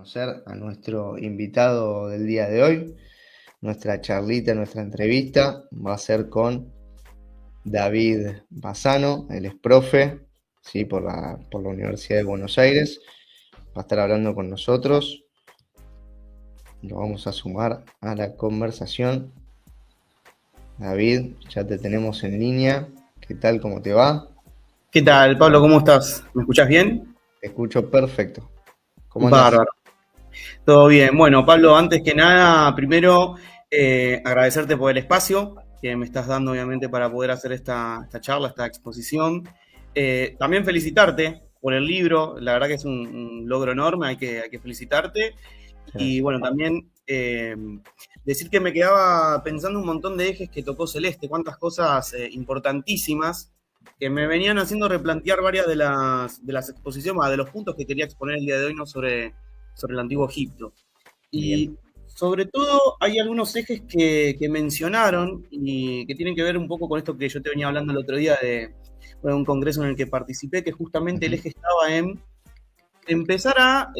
conocer a nuestro invitado del día de hoy. Nuestra charlita, nuestra entrevista va a ser con David Bassano, él es profe, ¿sí? por la Universidad de Buenos Aires. Va a estar hablando con nosotros. Lo vamos a sumar a la conversación. David, ya te tenemos en línea. ¿Qué tal? ¿Cómo te va? ¿Qué tal, Pablo? ¿Cómo estás? ¿Me escuchás bien? Te escucho perfecto. ¿Cómo andas? Bárbaro. Todo bien. Bueno, Pablo, antes que nada, primero agradecerte por el espacio que me estás dando, obviamente, para poder hacer esta charla, esta exposición. También felicitarte por el libro. La verdad que es un logro enorme, hay que felicitarte. Y Gracias. bueno, también decir que me quedaba pensando un montón de ejes que tocó Celeste, cuántas cosas importantísimas que me venían haciendo replantear varias de las exposiciones, de los puntos que quería exponer el día de hoy, ¿no? sobre el antiguo Egipto. Bien. Y sobre todo hay algunos ejes que mencionaron y que tienen que ver un poco con esto que yo te venía hablando el otro día de un congreso en el que participé, que justamente el Ujú. eje estaba en empezar a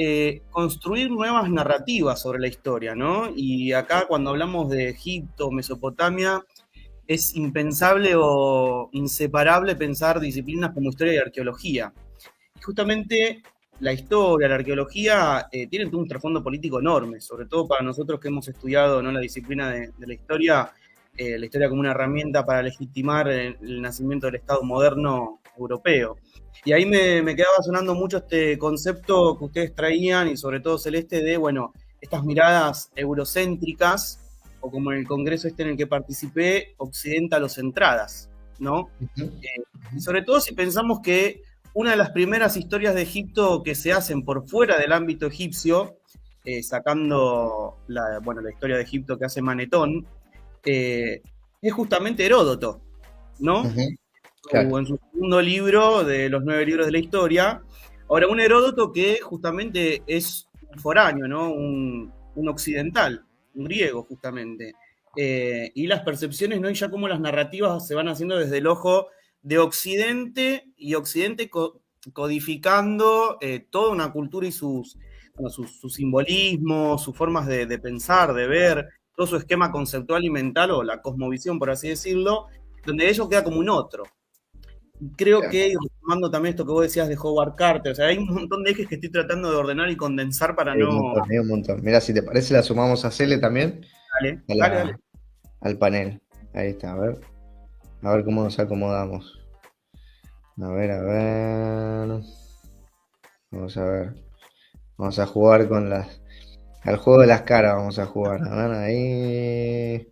construir nuevas narrativas sobre la historia, ¿no? Y acá cuando hablamos de Egipto, Mesopotamia, es impensable o inseparable pensar disciplinas como historia y arqueología. Y justamente la historia, la arqueología, tienen un trasfondo político enorme, sobre todo para nosotros que hemos estudiado, ¿no?, la disciplina de la historia como una herramienta para legitimar el nacimiento del Estado moderno europeo. Y ahí me quedaba sonando mucho este concepto que ustedes traían, y sobre todo Celeste, de, bueno, estas miradas eurocéntricas, o como en el congreso en el que participé, occidentalocentradas, ¿no? Ujú. Y sobre todo si pensamos que una de las primeras historias de Egipto que se hacen por fuera del ámbito egipcio, sacando la historia de Egipto que hace Manetón, es justamente Heródoto, ¿no? Ujú. O Claro. en su segundo libro de los 9 libros de la historia. Ahora, un Heródoto que justamente es un foráneo, ¿no? Un occidental, un griego, justamente. Y las percepciones, ¿no? Y ya como las narrativas se van haciendo desde el ojo de Occidente, y Occidente codificando toda una cultura y sus simbolismos, sus formas de pensar, de ver, todo su esquema conceptual y mental, o la cosmovisión, por así decirlo, donde ello queda como un otro. Creo Claro. que, y retomando también esto que vos decías de Howard Carter, o sea, hay un montón de ejes que estoy tratando de ordenar y condensar para Hay un no... montón, hay un montón. Mira, si te parece, la sumamos a Cele también, Dale, a dale, dale. al panel. Ahí está, a ver cómo nos acomodamos. A ver, a ver. Vamos a ver. Vamos a jugar al juego de las caras, vamos a jugar. A ver, ahí.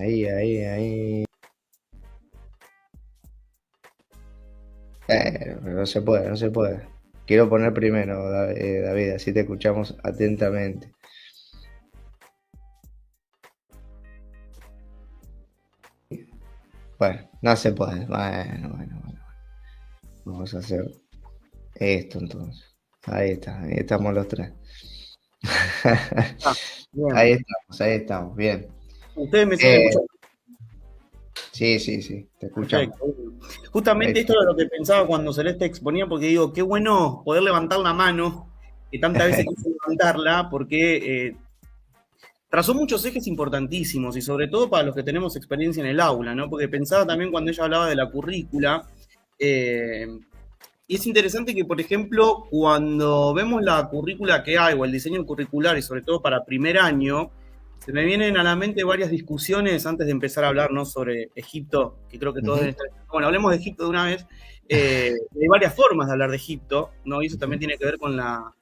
Ahí, ahí, ahí. Pero no se puede, no se puede. Quiero poner primero, David, así te escuchamos atentamente. Bueno, no se puede. Bueno. Vamos a hacer esto entonces. Ahí estamos los tres. Ah, bien. Ahí estamos, bien. Ustedes me siguen Eh, escuchando. sí, te escuchamos. Perfecto. Ahí Justamente esto está. era lo que pensaba cuando Celeste exponía, porque digo, qué bueno poder levantar la mano, que tantas veces quise levantarla, porque trazó muchos ejes importantísimos, y sobre todo para los que tenemos experiencia en el aula, ¿no? Porque pensaba también cuando ella hablaba de la currícula, eh, y es interesante que, por ejemplo, cuando vemos la currícula que hay, o el diseño curricular, y sobre todo para primer año, se me vienen a la mente varias discusiones antes de empezar a hablar, ¿no?, sobre Egipto, que creo que todos Ujú, deben estar... Bueno, hablemos de Egipto de una vez. Hay varias formas de hablar de Egipto, ¿no? Y eso ujú. también tiene que ver con la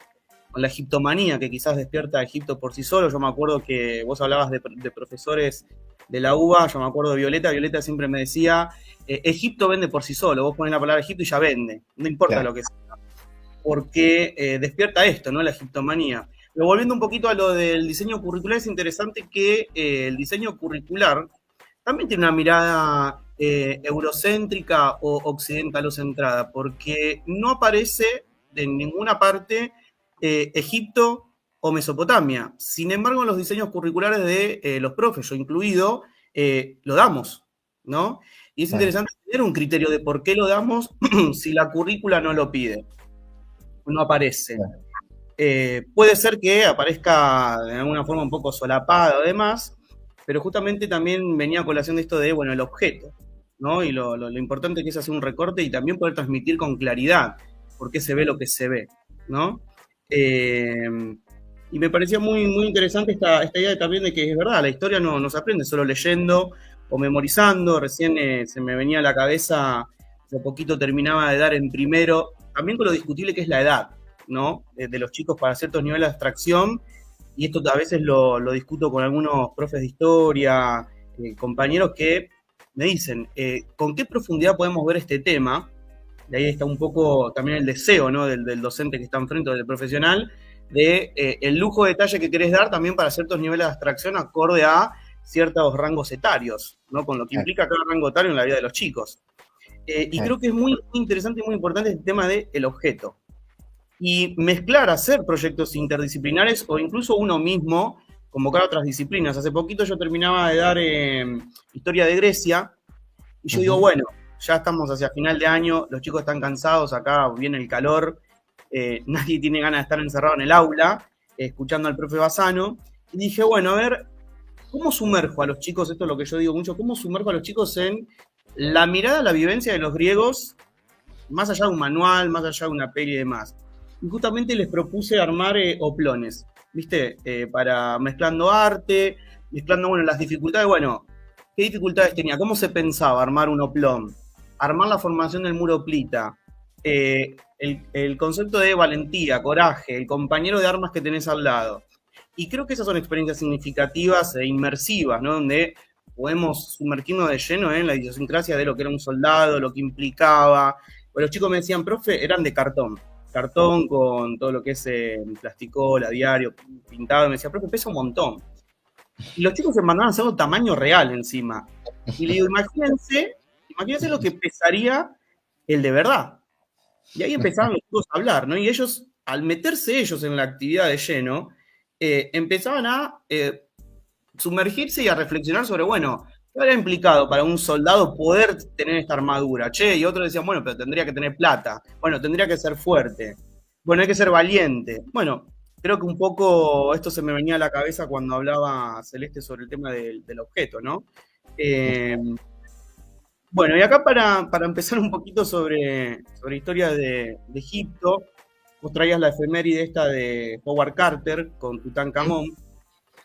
egiptomanía que quizás despierta a Egipto por sí solo. Yo me acuerdo que vos hablabas de profesores de la UBA, yo me acuerdo de Violeta siempre me decía, Egipto vende por sí solo, vos pones la palabra Egipto y ya vende, no importa Claro. lo que sea, porque despierta esto, ¿no?, la egiptomanía. Pero volviendo un poquito a lo del diseño curricular, es interesante que el diseño curricular también tiene una mirada eurocéntrica o occidentalocentrada, porque no aparece en ninguna parte Egipto o Mesopotamia. Sin embargo, en los diseños curriculares de los profes, yo incluido, lo damos, ¿no? Y es Claro. interesante tener un criterio de por qué lo damos si la currícula no lo pide, no aparece. Claro. Puede ser que aparezca de alguna forma un poco solapada o demás, pero justamente también venía a colación de esto de, bueno, el objeto, ¿no? Y lo importante que es hacer un recorte y también poder transmitir con claridad por qué se ve lo que se ve, ¿no? Y me parecía muy, muy interesante esta idea también de que es verdad, la historia no se aprende solo leyendo o memorizando. Recién se me venía a la cabeza, hace poquito terminaba de dar en primero, también con lo discutible que es la edad, ¿no? De los chicos para ciertos niveles de abstracción, y esto a veces lo discuto con algunos profes de historia, compañeros que me dicen, ¿con qué profundidad podemos ver este tema? De ahí está un poco también el deseo, ¿no? del docente que está enfrente, del profesional, de el lujo de detalle que querés dar también para ciertos niveles de abstracción acorde a ciertos rangos etarios, ¿no? Con lo que implica cada rango etario en la vida de los chicos. Y creo que es muy, muy interesante y muy importante el tema del objeto. Y mezclar, hacer proyectos interdisciplinares o incluso uno mismo, convocar a otras disciplinas. Hace poquito yo terminaba de dar historia de Grecia y yo digo, bueno, ya estamos hacia final de año, los chicos están cansados, acá viene el calor, nadie tiene ganas de estar encerrado en el aula, escuchando al profe Bassano, y dije, bueno, a ver, ¿cómo sumerjo a los chicos, esto es lo que yo digo mucho, cómo sumerjo a los chicos en la mirada, la vivencia de los griegos, más allá de un manual, más allá de una peli y demás? Y justamente les propuse armar oplones, ¿viste? Para mezclando arte, mezclando, bueno, las dificultades, bueno, ¿qué dificultades tenía? ¿Cómo se pensaba armar un oplón? Armar la formación del muro plita, el concepto de valentía, coraje, el compañero de armas que tenés al lado. Y creo que esas son experiencias significativas e inmersivas, ¿no? Donde podemos sumergirnos de lleno en la idiosincrasia de lo que era un soldado, lo que implicaba. Pues los chicos me decían, profe, eran de cartón con todo lo que es plasticola, diario, pintado. Me decía, profe, pesa un montón. Y los chicos se mandaban a hacerlo tamaño real encima. Y le digo, imagínense lo que pesaría el de verdad. Y ahí empezaban los chicos a hablar, ¿no? Y ellos, al meterse ellos en la actividad de lleno, empezaban a sumergirse y a reflexionar sobre, bueno, ¿qué habría implicado para un soldado poder tener esta armadura? Che, y otros decían, bueno, pero tendría que tener plata. Bueno, tendría que ser fuerte. Bueno, hay que ser valiente. Bueno, creo que un poco esto se me venía a la cabeza cuando hablaba Celeste sobre el tema del objeto, ¿no? Bueno, y acá para empezar un poquito sobre historia de Egipto, vos traías la efeméride esta de Howard Carter con Tutankamón,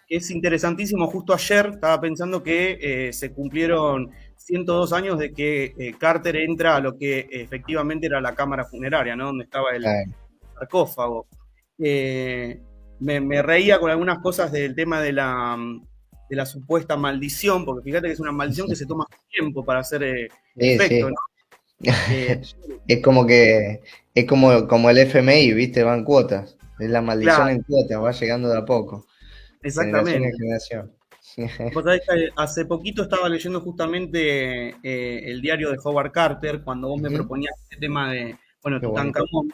que es interesantísimo. Justo ayer estaba pensando que se cumplieron 102 años de que Carter entra a lo que efectivamente era la cámara funeraria, ¿no? Donde estaba el sarcófago. Me reía con algunas cosas del tema de la supuesta maldición, porque fíjate que es una maldición que se toma tiempo para hacer efecto, sí. ¿no? Es como el FMI, ¿viste? Va en cuotas. Es la maldición, claro, en cuotas, va llegando de a poco. Exactamente. Generación en generación. Vos sabés que hace poquito estaba leyendo justamente el diario de Howard Carter, cuando vos me proponías este tema de, bueno, Tutankamón.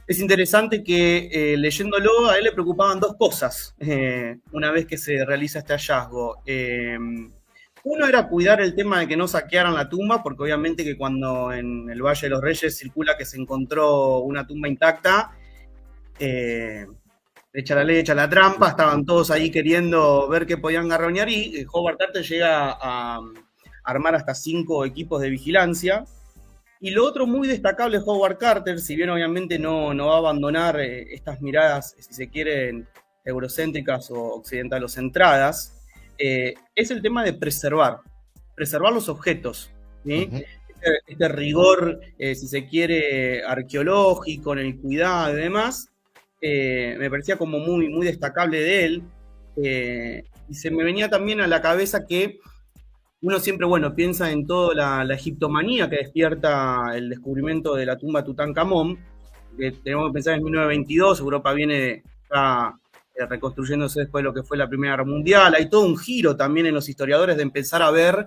Es interesante que leyéndolo a él le preocupaban dos cosas una vez que se realiza este hallazgo. Uno era cuidar el tema de que no saquearan la tumba, porque obviamente que cuando en el Valle de los Reyes circula que se encontró una tumba intacta, echa la ley, echa la trampa, estaban todos ahí queriendo ver qué podían garroñar, y Howard Carter llega a armar hasta 5 equipos de vigilancia. Y lo otro muy destacable de Howard Carter, si bien obviamente no va a abandonar estas miradas, si se quieren, eurocéntricas o occidentalocentradas, es el tema de preservar los objetos, ¿sí? Este rigor, si se quiere, arqueológico, en el cuidado y demás, me parecía como muy, muy destacable de él, y se me venía también a la cabeza que uno siempre, bueno, piensa en toda la egiptomanía que despierta el descubrimiento de la tumba de Tutankamón, que tenemos que pensar en 1922, Europa viene reconstruyéndose después de lo que fue la Primera Guerra Mundial. Hay todo un giro también en los historiadores de empezar a ver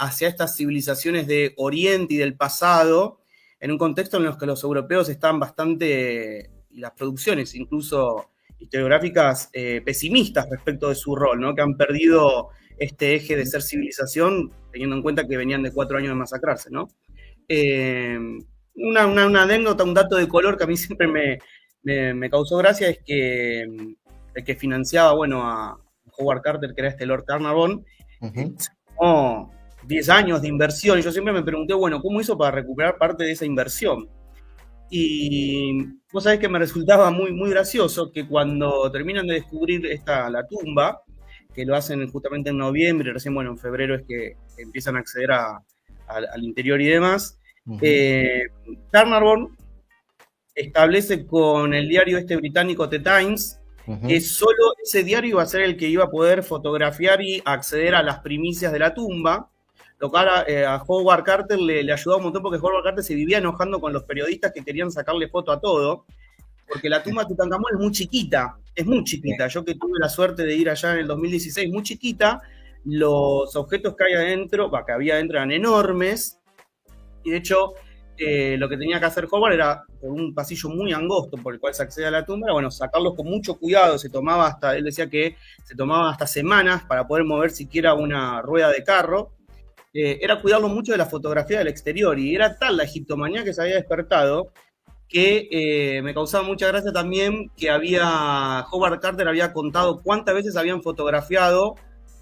hacia estas civilizaciones de Oriente y del pasado, en un contexto en el que los europeos están bastante, y las producciones incluso historiográficas, pesimistas respecto de su rol, ¿no? Que han perdido este eje de ser civilización, teniendo en cuenta que venían de 4 años de masacrarse, ¿no? Una anécdota, un dato de color que a mí siempre me causó gracia es que el que financiaba, bueno, a Howard Carter, que era este Lord Carnarvon, se tomó 10 años de inversión, y yo siempre me pregunté, bueno, ¿cómo hizo para recuperar parte de esa inversión? Y vos sabés que me resultaba muy, muy gracioso que cuando terminan de descubrir la tumba, que lo hacen justamente en noviembre, recién, bueno, en febrero es que empiezan a acceder al interior y demás, Carnarvon establece con el diario este británico The Times que solo ese diario iba a ser el que iba a poder fotografiar y acceder a las primicias de la tumba, lo cual a Howard Carter le ayudó un montón porque Howard Carter se vivía enojando con los periodistas que querían sacarle foto a todo, porque la tumba de Tutankamón es muy chiquita. Yo que tuve la suerte de ir allá en el 2016, muy chiquita, los objetos que hay adentro, que había adentro eran enormes, y de hecho lo que tenía que hacer Howard era, por un pasillo muy angosto por el cual se accede a la tumba, bueno, sacarlos con mucho cuidado, él decía que se tomaba hasta semanas para poder mover siquiera una rueda de carro, era cuidarlo mucho de la fotografía del exterior, y era tal la egiptomanía que se había despertado que me causaba mucha gracia también que Howard Carter había contado cuántas veces habían fotografiado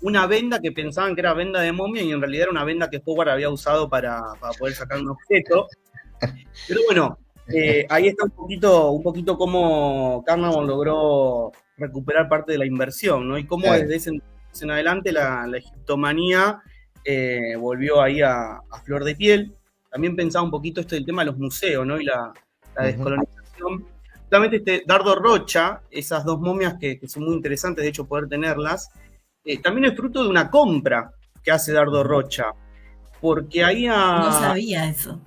una venda que pensaban que era venda de momia y en realidad era una venda que Howard había usado para poder sacar un objeto. Pero bueno, ahí está un poquito cómo Carnarvon logró recuperar parte de la inversión, ¿no? Y cómo desde ese entonces en adelante la egiptomanía volvió ahí a flor de piel. También pensaba un poquito esto del tema de los museos, ¿no? Y la descolonización. Justamente Dardo Rocha, esas dos momias que son muy interesantes, de hecho, poder tenerlas, también es fruto de una compra que hace Dardo Rocha. Porque ahí No sabía eso.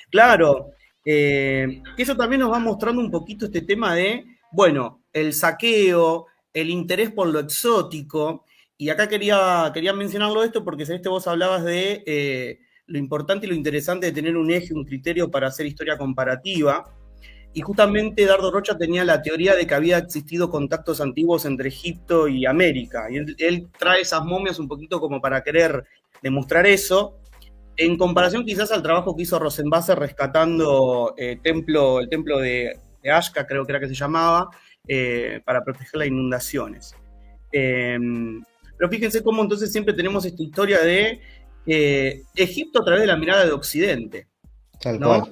Claro, que eso también nos va mostrando un poquito este tema de, bueno, el saqueo, el interés por lo exótico, y acá quería mencionarlo esto porque vos hablabas de lo importante y lo interesante de tener un eje, un criterio para hacer historia comparativa, y justamente Dardo Rocha tenía la teoría de que había existido contactos antiguos entre Egipto y América, y él trae esas momias un poquito como para querer demostrar eso, en comparación quizás al trabajo que hizo Rosenbasser rescatando el templo de Ashka, creo que era que se llamaba, para proteger las inundaciones. Pero fíjense cómo entonces siempre tenemos esta historia de Egipto a través de la mirada de Occidente, ¿no?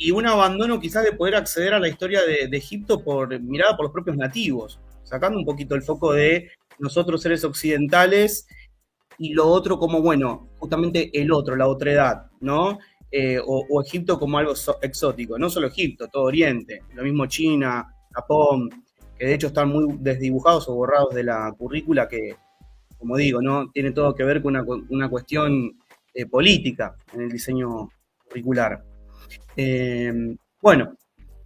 Y un abandono quizás de poder acceder a la historia de Egipto mirada por los propios nativos, sacando un poquito el foco de nosotros seres occidentales y lo otro como, bueno, justamente el otro, la otredad, ¿no? O Egipto como algo exótico, no solo Egipto, todo Oriente, lo mismo China, Japón, que de hecho están muy desdibujados o borrados de la currícula que, como digo, ¿no? Tiene todo que ver con una cuestión política en el diseño curricular. Bueno,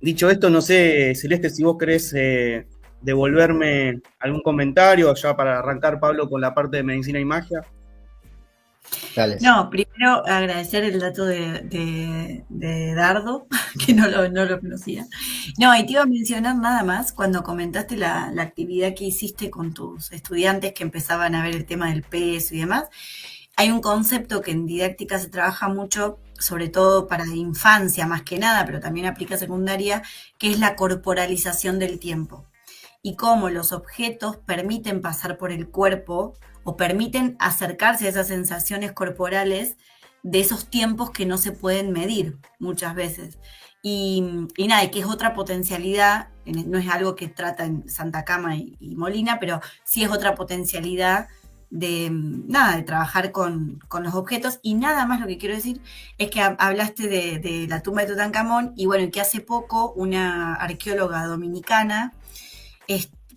dicho esto, no sé, Celeste, si vos querés devolverme algún comentario ya para arrancar, Pablo, con la parte de medicina y magia. Dale. No, primero agradecer el dato de Dardo, que no lo conocía. No, y te iba a mencionar nada más, cuando comentaste la actividad que hiciste con tus estudiantes que empezaban a ver el tema del peso y demás, hay un concepto que en didáctica se trabaja mucho, sobre todo para la infancia más que nada, pero también aplica a secundaria, que es la corporalización del tiempo. Y cómo los objetos permiten pasar por el cuerpo o permiten acercarse a esas sensaciones corporales de esos tiempos que no se pueden medir muchas veces. Y nada, que es otra potencialidad, no es algo que trata en Santa Cama y Molina, pero sí es otra potencialidad de trabajar con los objetos. Y nada más lo que quiero decir es que hablaste de la tumba de Tutankamón, y bueno, que hace poco una arqueóloga dominicana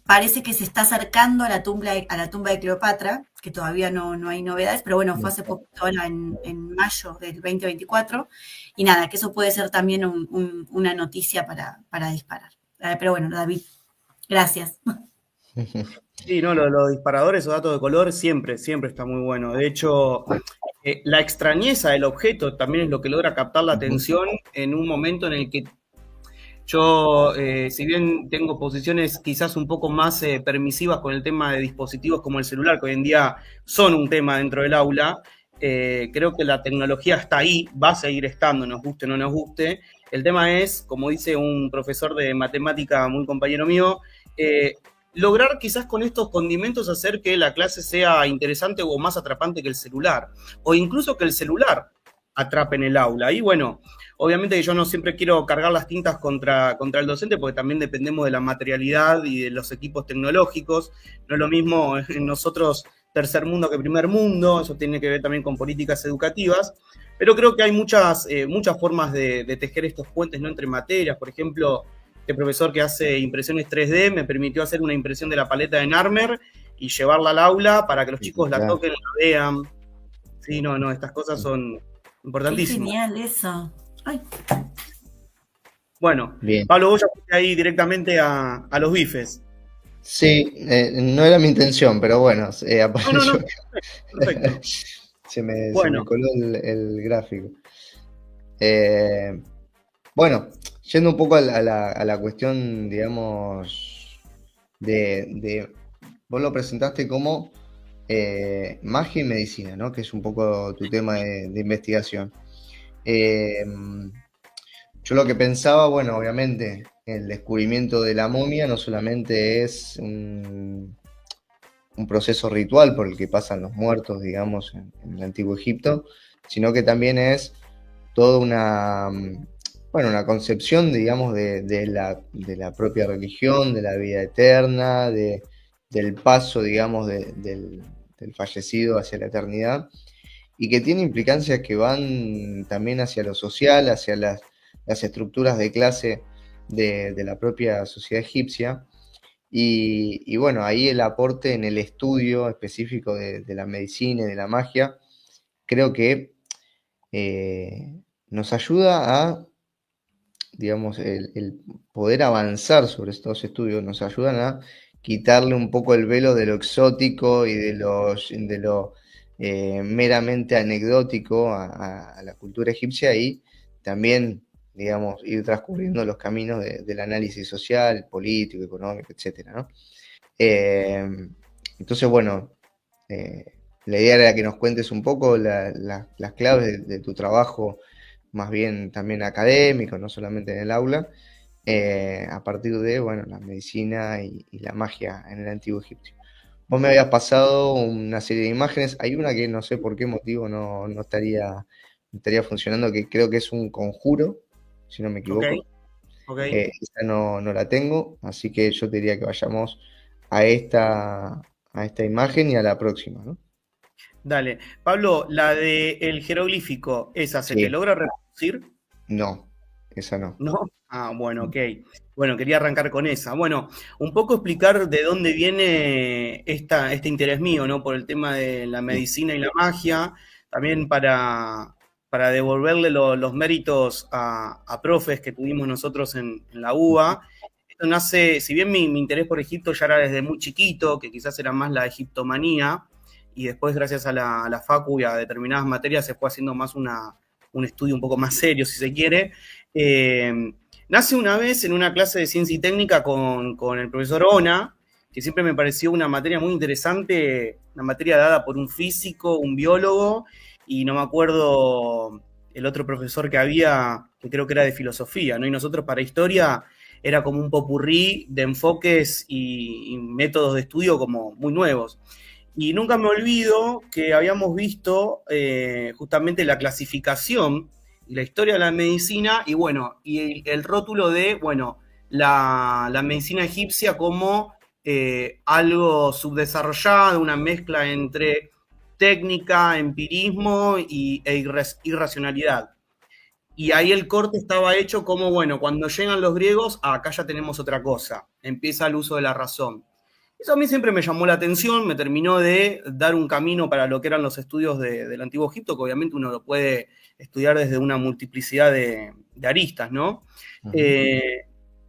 parece que se está acercando a la tumba de Cleopatra, que todavía no hay novedades, pero bueno, fue hace poco, ahora en mayo del 2024, y nada, que eso puede ser también una noticia para disparar. Pero bueno, David, gracias. Sí, no, los disparadores o datos de color siempre está muy bueno. De hecho, la extrañeza del objeto también es lo que logra captar la atención en un momento en el que yo, si bien tengo posiciones quizás un poco más permisivas con el tema de dispositivos como el celular, que hoy en día son un tema dentro del aula, creo que la tecnología está ahí, va a seguir estando, nos guste o no nos guste, El tema es, como dice un profesor de matemática, muy compañero mío, lograr quizás con estos condimentos hacer que la clase sea interesante o más atrapante que el celular, o incluso que el celular atrape en el aula. Y bueno, obviamente que yo no siempre quiero cargar las tintas contra el docente, porque también dependemos de la materialidad y de los equipos tecnológicos. No es lo mismo nosotros tercer mundo que primer mundo, eso tiene que ver también con políticas educativas, pero creo que hay muchas formas de tejer estos puentes, ¿no?, entre materias. Por ejemplo, este profesor que hace impresiones 3D me permitió hacer una impresión de la paleta de Narmer y llevarla al aula para que los chicos la toquen, la vean. Sí, no, estas cosas son importantísimas. Qué genial eso. Ay. Bueno, bien. Pablo, vos ya fuiste ahí directamente a los bifes. Sí, no era mi intención, pero bueno, apareció. No, perfecto. se me coló el gráfico. Bueno, yendo un poco a la cuestión, digamos, vos lo presentaste como magia y medicina, ¿no? Que es un poco tu tema de investigación. Yo lo que pensaba, bueno, obviamente, el descubrimiento de la momia no solamente es un proceso ritual por el que pasan los muertos, digamos, en el Antiguo Egipto, sino que también es toda una concepción, digamos, de la propia religión, de la vida eterna, del paso, digamos, del fallecido hacia la eternidad, y que tiene implicancias que van también hacia lo social, hacia las estructuras de clase de la propia sociedad egipcia. Y bueno, ahí el aporte en el estudio específico de la medicina y de la magia, creo que nos ayuda a, digamos, el poder avanzar sobre estos estudios, nos ayudan a quitarle un poco el velo de lo exótico y de lo meramente anecdótico a la cultura egipcia, y también, digamos, ir transcurriendo los caminos del análisis social, político, económico, etcétera, ¿no? Entonces, bueno, la idea era que nos cuentes un poco las claves de tu trabajo, más bien también académico, no solamente en el aula, a partir de, bueno, la medicina y la magia en el Antiguo Egipcio. Vos me habías pasado una serie de imágenes, hay una que no sé por qué motivo no estaría funcionando, que creo que es un conjuro, si no me equivoco. Okay. Esa no la tengo, así que yo te diría que vayamos a esta imagen y a la próxima, ¿no? Dale. Pablo, la del jeroglífico, ¿esa se te logra reproducir? No, esa no. ¿No? Ah, bueno, ok. Bueno, quería arrancar con esa. Bueno, un poco explicar de dónde viene este interés mío, ¿no? Por el tema de la medicina y la magia, también para devolverle los méritos a profes que tuvimos nosotros en la UBA. Esto nace, si bien mi interés por Egipto ya era desde muy chiquito, que quizás era más la egiptomanía, y después gracias a la facu y a determinadas materias se fue haciendo más un estudio un poco más serio, si se quiere. Nace una vez en una clase de ciencia y técnica con el profesor Ona, que siempre me pareció una materia muy interesante, una materia dada por un físico, un biólogo, y no me acuerdo el otro profesor que había, que creo que era de filosofía, ¿no? Y nosotros para historia era como un popurrí de enfoques y métodos de estudio como muy nuevos. Y nunca me olvido que habíamos visto justamente la clasificación y la historia de la medicina, y bueno, y el rótulo de, bueno, la medicina egipcia como algo subdesarrollado, una mezcla entre técnica, empirismo e irracionalidad. Y ahí el corte estaba hecho como, bueno, cuando llegan los griegos, acá ya tenemos otra cosa, empieza el uso de la razón. Eso a mí siempre me llamó la atención, me terminó de dar un camino para lo que eran los estudios del Antiguo Egipto, que obviamente uno lo puede estudiar desde una multiplicidad de aristas, ¿no? Uh-huh.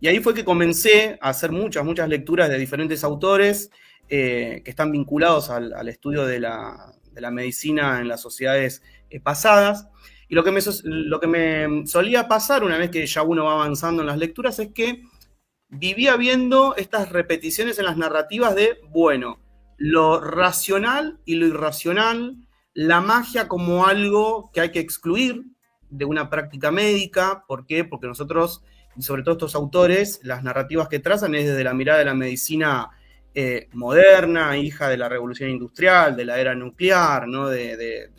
Y ahí fue que comencé a hacer muchas lecturas de diferentes autores que están vinculados al estudio de la medicina en las sociedades pasadas. Y lo que me solía pasar una vez que ya uno va avanzando en las lecturas es que vivía viendo estas repeticiones en las narrativas de, bueno, lo racional y lo irracional, la magia como algo que hay que excluir, de una práctica médica. ¿Por qué? Porque nosotros, y sobre todo estos autores, las narrativas que trazan es desde la mirada de la medicina moderna, hija de la revolución industrial, de la era nuclear, ¿no? de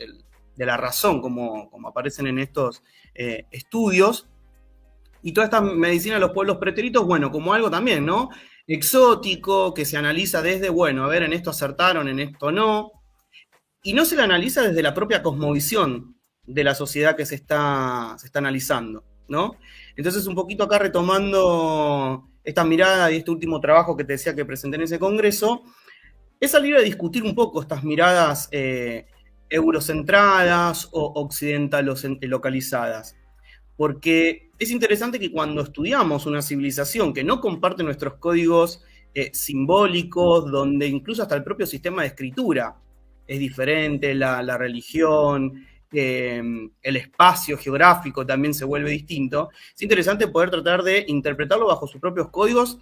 la razón, como aparecen en estos estudios. Y toda esta medicina de los pueblos pretéritos, bueno, como algo también, ¿no? Exótico, que se analiza desde, bueno, a ver, en esto acertaron, en esto no. Y no se la analiza desde la propia cosmovisión de la sociedad que se está analizando, ¿no? Entonces, un poquito acá retomando esta mirada y este último trabajo que te decía que presenté en ese congreso, es salir a discutir un poco estas miradas eurocentradas o occidental-localizadas. Porque es interesante que cuando estudiamos una civilización que no comparte nuestros códigos simbólicos, donde incluso hasta el propio sistema de escritura es diferente, la religión, el espacio geográfico también se vuelve distinto, es interesante poder tratar de interpretarlo bajo sus propios códigos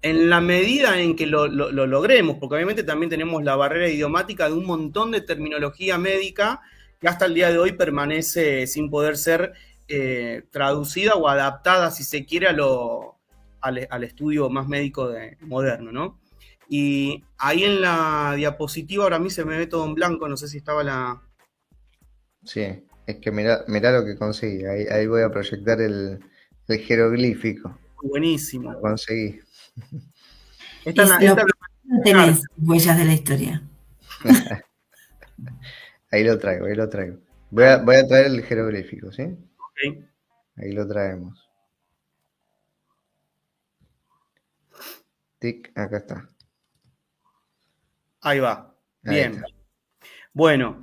en la medida en que lo logremos, porque obviamente también tenemos la barrera idiomática de un montón de terminología médica que hasta el día de hoy permanece sin poder ser traducida o adaptada, si se quiere, al estudio más médico moderno, ¿no? Y ahí en la diapositiva, ahora a mí se me ve todo en blanco, no sé si estaba la... Sí, es que mirá lo que conseguí, ahí voy a proyectar el jeroglífico. Buenísimo. Lo conseguí. No tenés huellas de la historia. Ahí lo traigo. Voy a traer el jeroglífico, ¿sí? Okay. Ahí lo traemos. Tic, acá está. Ahí va. Bien. Bueno,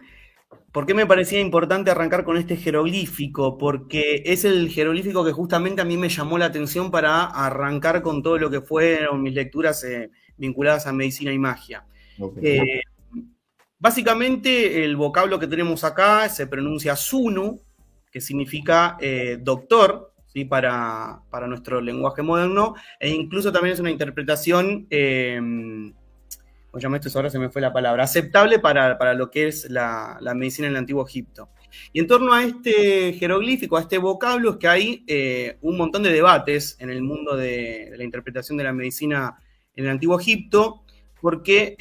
¿por qué me parecía importante arrancar con este jeroglífico? Porque es el jeroglífico que justamente a mí me llamó la atención para arrancar con todo lo que fueron mis lecturas vinculadas a medicina y magia. Okay. Básicamente, el vocablo que tenemos acá se pronuncia Sunu, que significa doctor, ¿sí? para nuestro lenguaje moderno, e incluso también es una interpretación, ¿cómo llama esto? Ahora se me fue la palabra, aceptable para lo que es la medicina en el Antiguo Egipto. Y en torno a este jeroglífico, a este vocablo, es que hay un montón de debates en el mundo de la interpretación de la medicina en el Antiguo Egipto, porque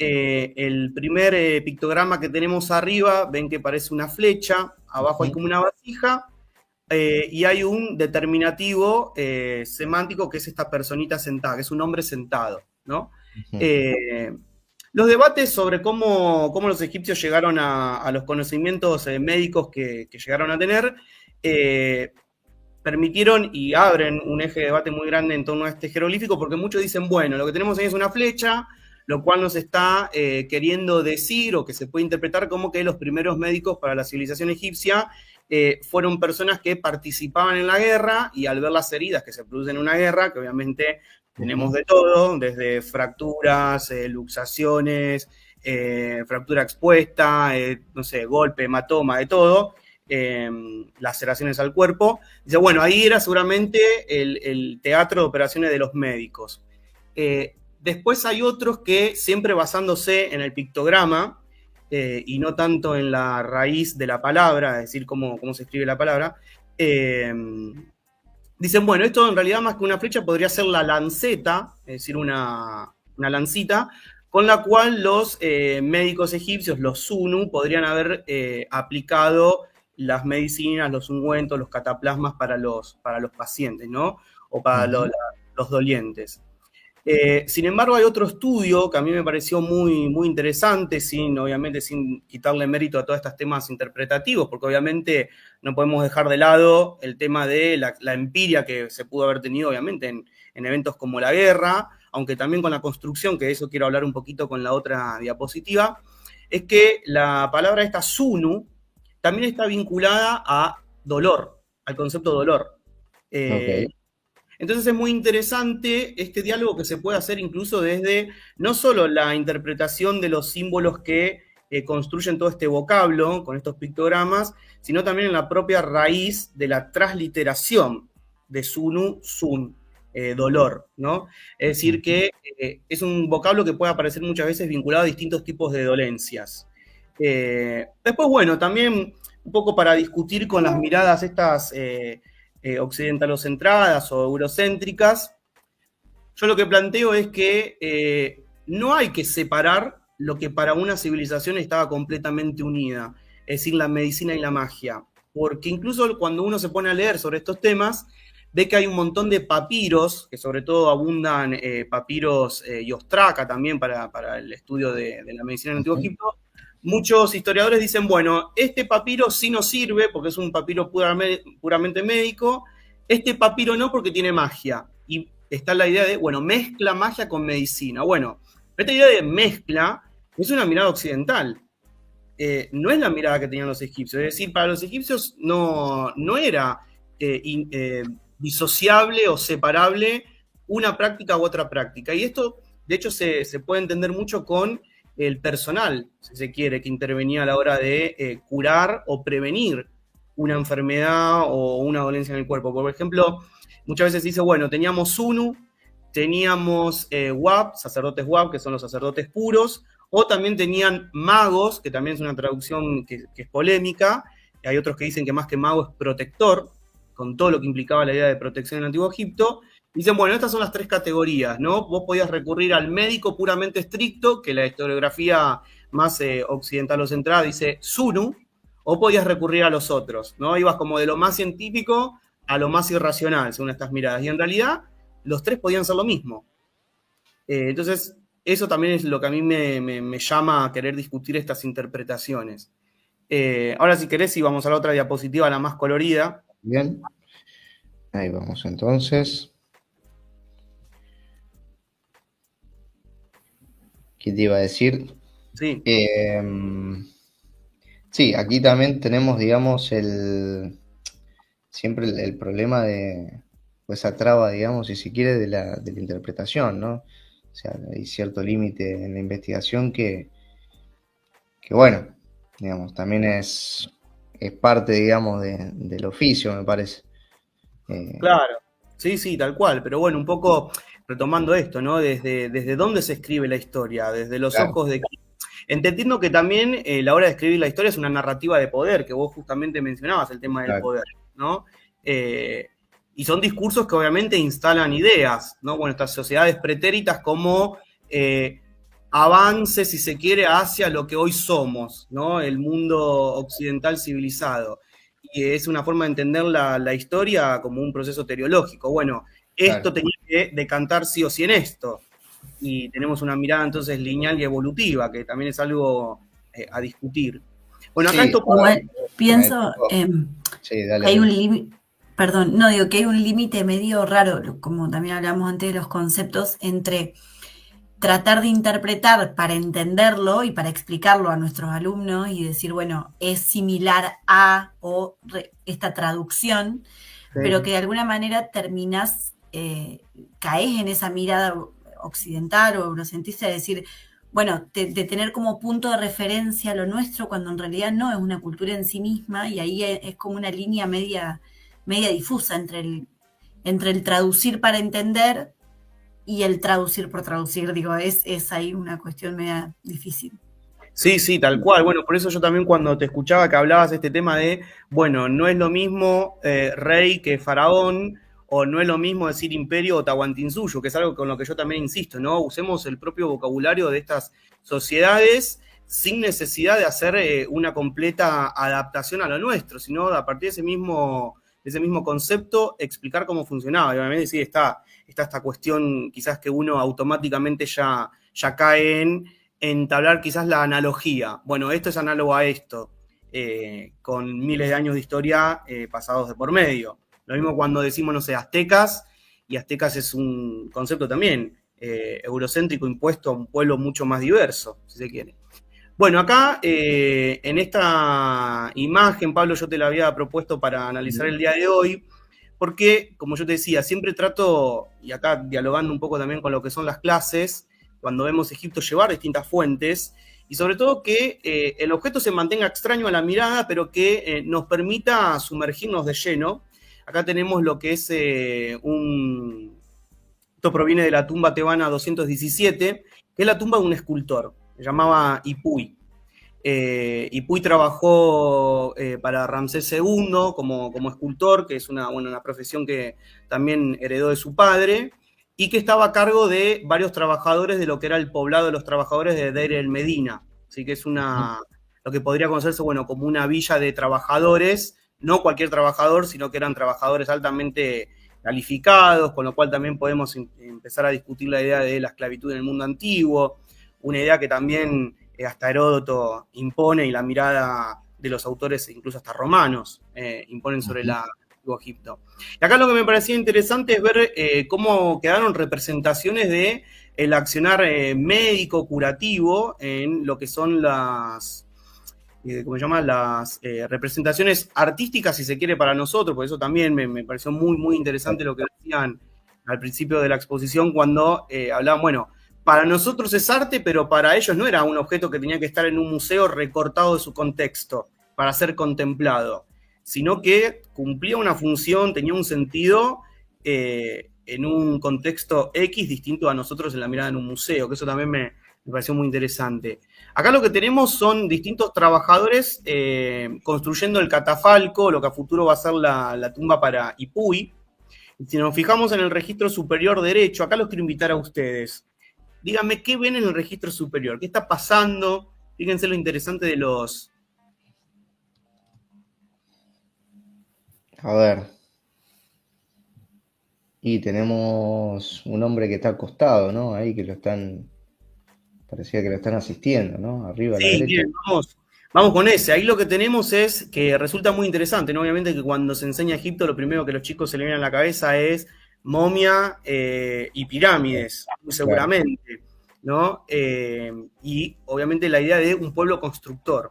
el primer pictograma que tenemos arriba, ven que parece una flecha, abajo hay como una vasija, y hay un determinativo semántico que es esta personita sentada, que es un hombre sentado, ¿no? Los debates sobre cómo los egipcios llegaron a los conocimientos médicos que llegaron a tener, permitieron y abren un eje de debate muy grande en torno a este jeroglífico, porque muchos dicen, bueno, lo que tenemos ahí es una flecha, lo cual nos está queriendo decir, o que se puede interpretar como que los primeros médicos para la civilización egipcia fueron personas que participaban en la guerra, y al ver las heridas que se producen en una guerra, que obviamente tenemos de todo, desde fracturas, luxaciones, fractura expuesta, no sé, golpe, hematoma, de todo, laceraciones al cuerpo. Dice, bueno, ahí era seguramente el teatro de operaciones de los médicos. Después hay otros que, siempre basándose en el pictograma, y no tanto en la raíz de la palabra, es decir, cómo se escribe la palabra, dicen, bueno, esto en realidad más que una flecha podría ser la lanceta, es decir, una lancita, con la cual los médicos egipcios, los Sunu, podrían haber aplicado las medicinas, los ungüentos, los cataplasmas para los pacientes, ¿no? O para los dolientes. Sin embargo, hay otro estudio que a mí me pareció muy, muy interesante, obviamente sin quitarle mérito a todos estos temas interpretativos, porque obviamente no podemos dejar de lado el tema de la empiria que se pudo haber tenido, obviamente, en eventos como la guerra, aunque también con la construcción, que de eso quiero hablar un poquito con la otra diapositiva, es que la palabra esta Sunu también está vinculada a dolor, al concepto de dolor. Okay. Entonces es muy interesante este diálogo que se puede hacer incluso desde no solo la interpretación de los símbolos que construyen todo este vocablo con estos pictogramas, sino también en la propia raíz de la transliteración de Sunu, Sun, dolor, ¿no? Es decir, que es un vocablo que puede aparecer muchas veces vinculado a distintos tipos de dolencias. Después, bueno, también un poco para discutir con las miradas estas occidentalocentradas o eurocéntricas, yo lo que planteo es que no hay que separar lo que para una civilización estaba completamente unida, es decir, la medicina y la magia. Porque incluso cuando uno se pone a leer sobre estos temas, ve que hay un montón de papiros, que sobre todo abundan papiros y ostraca también para el estudio de la medicina en el Antiguo Egipto. Muchos historiadores dicen, bueno, este papiro sí nos sirve porque es un papiro puramente médico, este papiro no porque tiene magia. Y está la idea de, bueno, mezcla magia con medicina. Bueno, esta idea de mezcla es una mirada occidental. No es la mirada que tenían los egipcios. Es decir, para los egipcios no era disociable o separable una práctica u otra práctica. Y esto, de hecho, se puede entender mucho con el personal, si se quiere, que intervenía a la hora de curar o prevenir una enfermedad o una dolencia en el cuerpo. Por ejemplo, muchas veces se dice, bueno, teníamos Sunu, teníamos Wab, sacerdotes Wab, que son los sacerdotes puros, o también tenían magos, que también es una traducción que es polémica. Hay otros que dicen que más que mago es protector, con todo lo que implicaba la idea de protección en el Antiguo Egipto. Dicen, bueno, estas son las tres categorías, ¿no? Vos podías recurrir al médico puramente estricto, que la historiografía más occidental o centrada dice Sunu, o podías recurrir a los otros, ¿no? Ibas como de lo más científico a lo más irracional, según estas miradas. Y en realidad, los tres podían ser lo mismo. Entonces, eso también es lo que a mí me llama a querer discutir estas interpretaciones. Ahora, si querés, vamos a la otra diapositiva, la más colorida. Bien. Ahí vamos entonces. ¿Qué te iba a decir? Sí. Sí, aquí también tenemos, digamos, siempre el problema de esa traba, digamos, si se quiere, de la interpretación, ¿no? O sea, hay cierto límite en la investigación que bueno, digamos, también es parte, digamos, del oficio, me parece. Claro, sí, tal cual, pero bueno, un poco retomando esto, ¿no? Desde dónde se escribe la historia, desde los ojos de... Entendiendo que también la hora de escribir la historia es una narrativa de poder, que vos justamente mencionabas el tema del poder, ¿no? Y son discursos que obviamente instalan ideas, ¿no? Bueno, estas sociedades pretéritas como avance, si se quiere, hacia lo que hoy somos, ¿no? El mundo occidental civilizado. Y es una forma de entender la historia como un proceso teleológico. Bueno, esto tenía que decantar sí o sí en esto. Y tenemos una mirada entonces lineal y evolutiva, que también es algo a discutir. Bueno, acá esto... Pienso que hay un límite, perdón, no digo que hay un límite medio raro, como también hablamos antes de los conceptos, entre tratar de interpretar para entenderlo y para explicarlo a nuestros alumnos y decir, bueno, es similar a o esta traducción, pero que de alguna manera terminás, caes en esa mirada occidental o eurocentrista de decir, bueno, de tener como punto de referencia lo nuestro cuando en realidad no es una cultura en sí misma y ahí es como una línea media difusa entre el traducir para entender y el traducir por traducir, digo, es ahí una cuestión media difícil. Sí, tal cual. Bueno, por eso yo también cuando te escuchaba que hablabas de este tema de, bueno, no es lo mismo rey que faraón, o no es lo mismo decir imperio o Tahuantinsuyo, que es algo con lo que yo también insisto, ¿no? Usemos el propio vocabulario de estas sociedades sin necesidad de hacer una completa adaptación a lo nuestro, sino a partir de ese mismo concepto explicar cómo funcionaba. Y obviamente sí está esta cuestión quizás que uno automáticamente ya cae en entablar quizás la analogía. Bueno, esto es análogo a esto, con miles de años de historia pasados de por medio. Lo mismo cuando decimos, no sé, aztecas, y aztecas es un concepto también eurocéntrico impuesto a un pueblo mucho más diverso, si se quiere. Bueno, acá en esta imagen, Pablo, yo te la había propuesto para analizar el día de hoy, porque, como yo te decía, siempre trato, y acá dialogando un poco también con lo que son las clases, cuando vemos Egipto llevar distintas fuentes, y sobre todo que el objeto se mantenga extraño a la mirada, pero que nos permita sumergirnos de lleno. Acá tenemos lo que es esto proviene de la tumba tebana 217, que es la tumba de un escultor, se llamaba Ipuy. Ipuy trabajó para Ramsés II como escultor, que es una profesión que también heredó de su padre, y que estaba a cargo de varios trabajadores de lo que era el poblado de los trabajadores de Deir el Medina. Así que es lo que podría conocerse, bueno, como una villa de trabajadores, no cualquier trabajador, sino que eran trabajadores altamente calificados, con lo cual también podemos empezar a discutir la idea de la esclavitud en el mundo antiguo, una idea que también hasta Heródoto impone, y la mirada de los autores, incluso hasta romanos, imponen sobre el antiguo Egipto. Y acá lo que me parecía interesante es ver cómo quedaron representaciones de el accionar médico, curativo, en lo que son las, ¿cómo se llama? Las representaciones artísticas, si se quiere, para nosotros, por eso también me pareció muy, muy interesante lo que decían al principio de la exposición cuando hablaban, bueno, para nosotros es arte, pero para ellos no era un objeto que tenía que estar en un museo recortado de su contexto para ser contemplado, sino que cumplía una función, tenía un sentido en un contexto X distinto a nosotros en la mirada en un museo, que eso también me pareció muy interesante. Acá lo que tenemos son distintos trabajadores construyendo el catafalco, lo que a futuro va a ser la tumba para Ipuy. Si nos fijamos en el registro superior derecho, acá los quiero invitar a ustedes. Díganme, ¿qué ven en el registro superior? ¿Qué está pasando? Fíjense lo interesante de los... A ver. Y tenemos un hombre que está acostado, ¿no? Ahí que lo están... Parecía que lo están asistiendo, ¿no? Arriba a la derecha. Bien, vamos con ese. Ahí lo que tenemos es que resulta muy interesante, ¿no? Obviamente que cuando se enseña Egipto, lo primero que los chicos se le viene a la cabeza es momia y pirámides, muy seguramente, ¿no? Y obviamente la idea de un pueblo constructor.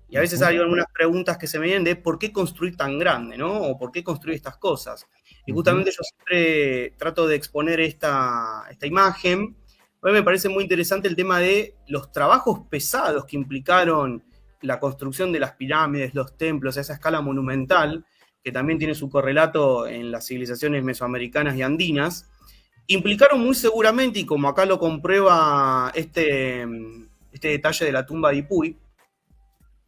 Y a veces hay algunas preguntas que se me vienen de por qué construir tan grande, ¿no? O por qué construir estas cosas. Y justamente yo siempre trato de exponer esta imagen. A mí me parece muy interesante el tema de los trabajos pesados que implicaron la construcción de las pirámides, los templos, a esa escala monumental, que también tiene su correlato en las civilizaciones mesoamericanas y andinas, implicaron muy seguramente, y como acá lo comprueba este detalle de la tumba de Ipuy,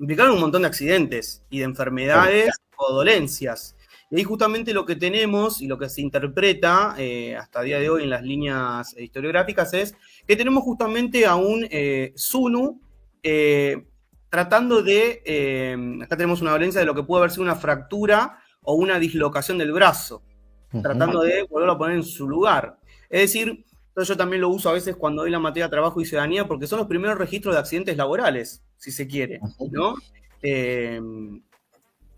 implicaron un montón de accidentes y de enfermedades o dolencias. Y ahí justamente lo que tenemos y lo que se interpreta hasta el día de hoy en las líneas historiográficas es que tenemos justamente a un Zunu tratando de... acá tenemos una dolencia de lo que pudo haber sido una fractura o una dislocación del brazo, tratando de volverlo a poner en su lugar. Es decir, yo también lo uso a veces cuando doy la materia de trabajo y ciudadanía, porque son los primeros registros de accidentes laborales, si se quiere, ¿no?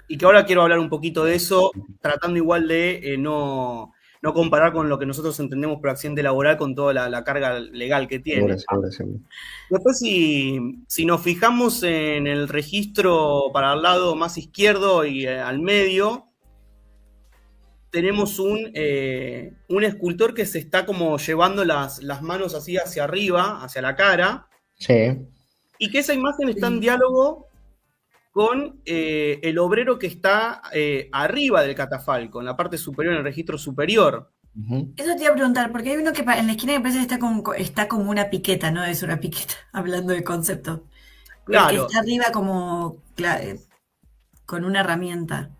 Y que ahora quiero hablar un poquito de eso, tratando igual de no comparar con lo que nosotros entendemos por accidente laboral con toda la carga legal que tiene. Después, si nos fijamos en el registro para el lado más izquierdo y al medio, tenemos un escultor que se está como llevando las manos así hacia arriba, hacia la cara. Sí. Y que esa imagen está en diálogo con el obrero que está arriba del catafalco, en la parte superior, en el registro superior. Eso te iba a preguntar, porque hay uno que en la esquina que parece que está como una piqueta, ¿no? Es una piqueta, hablando de concepto. Claro. El que está arriba como con una herramienta.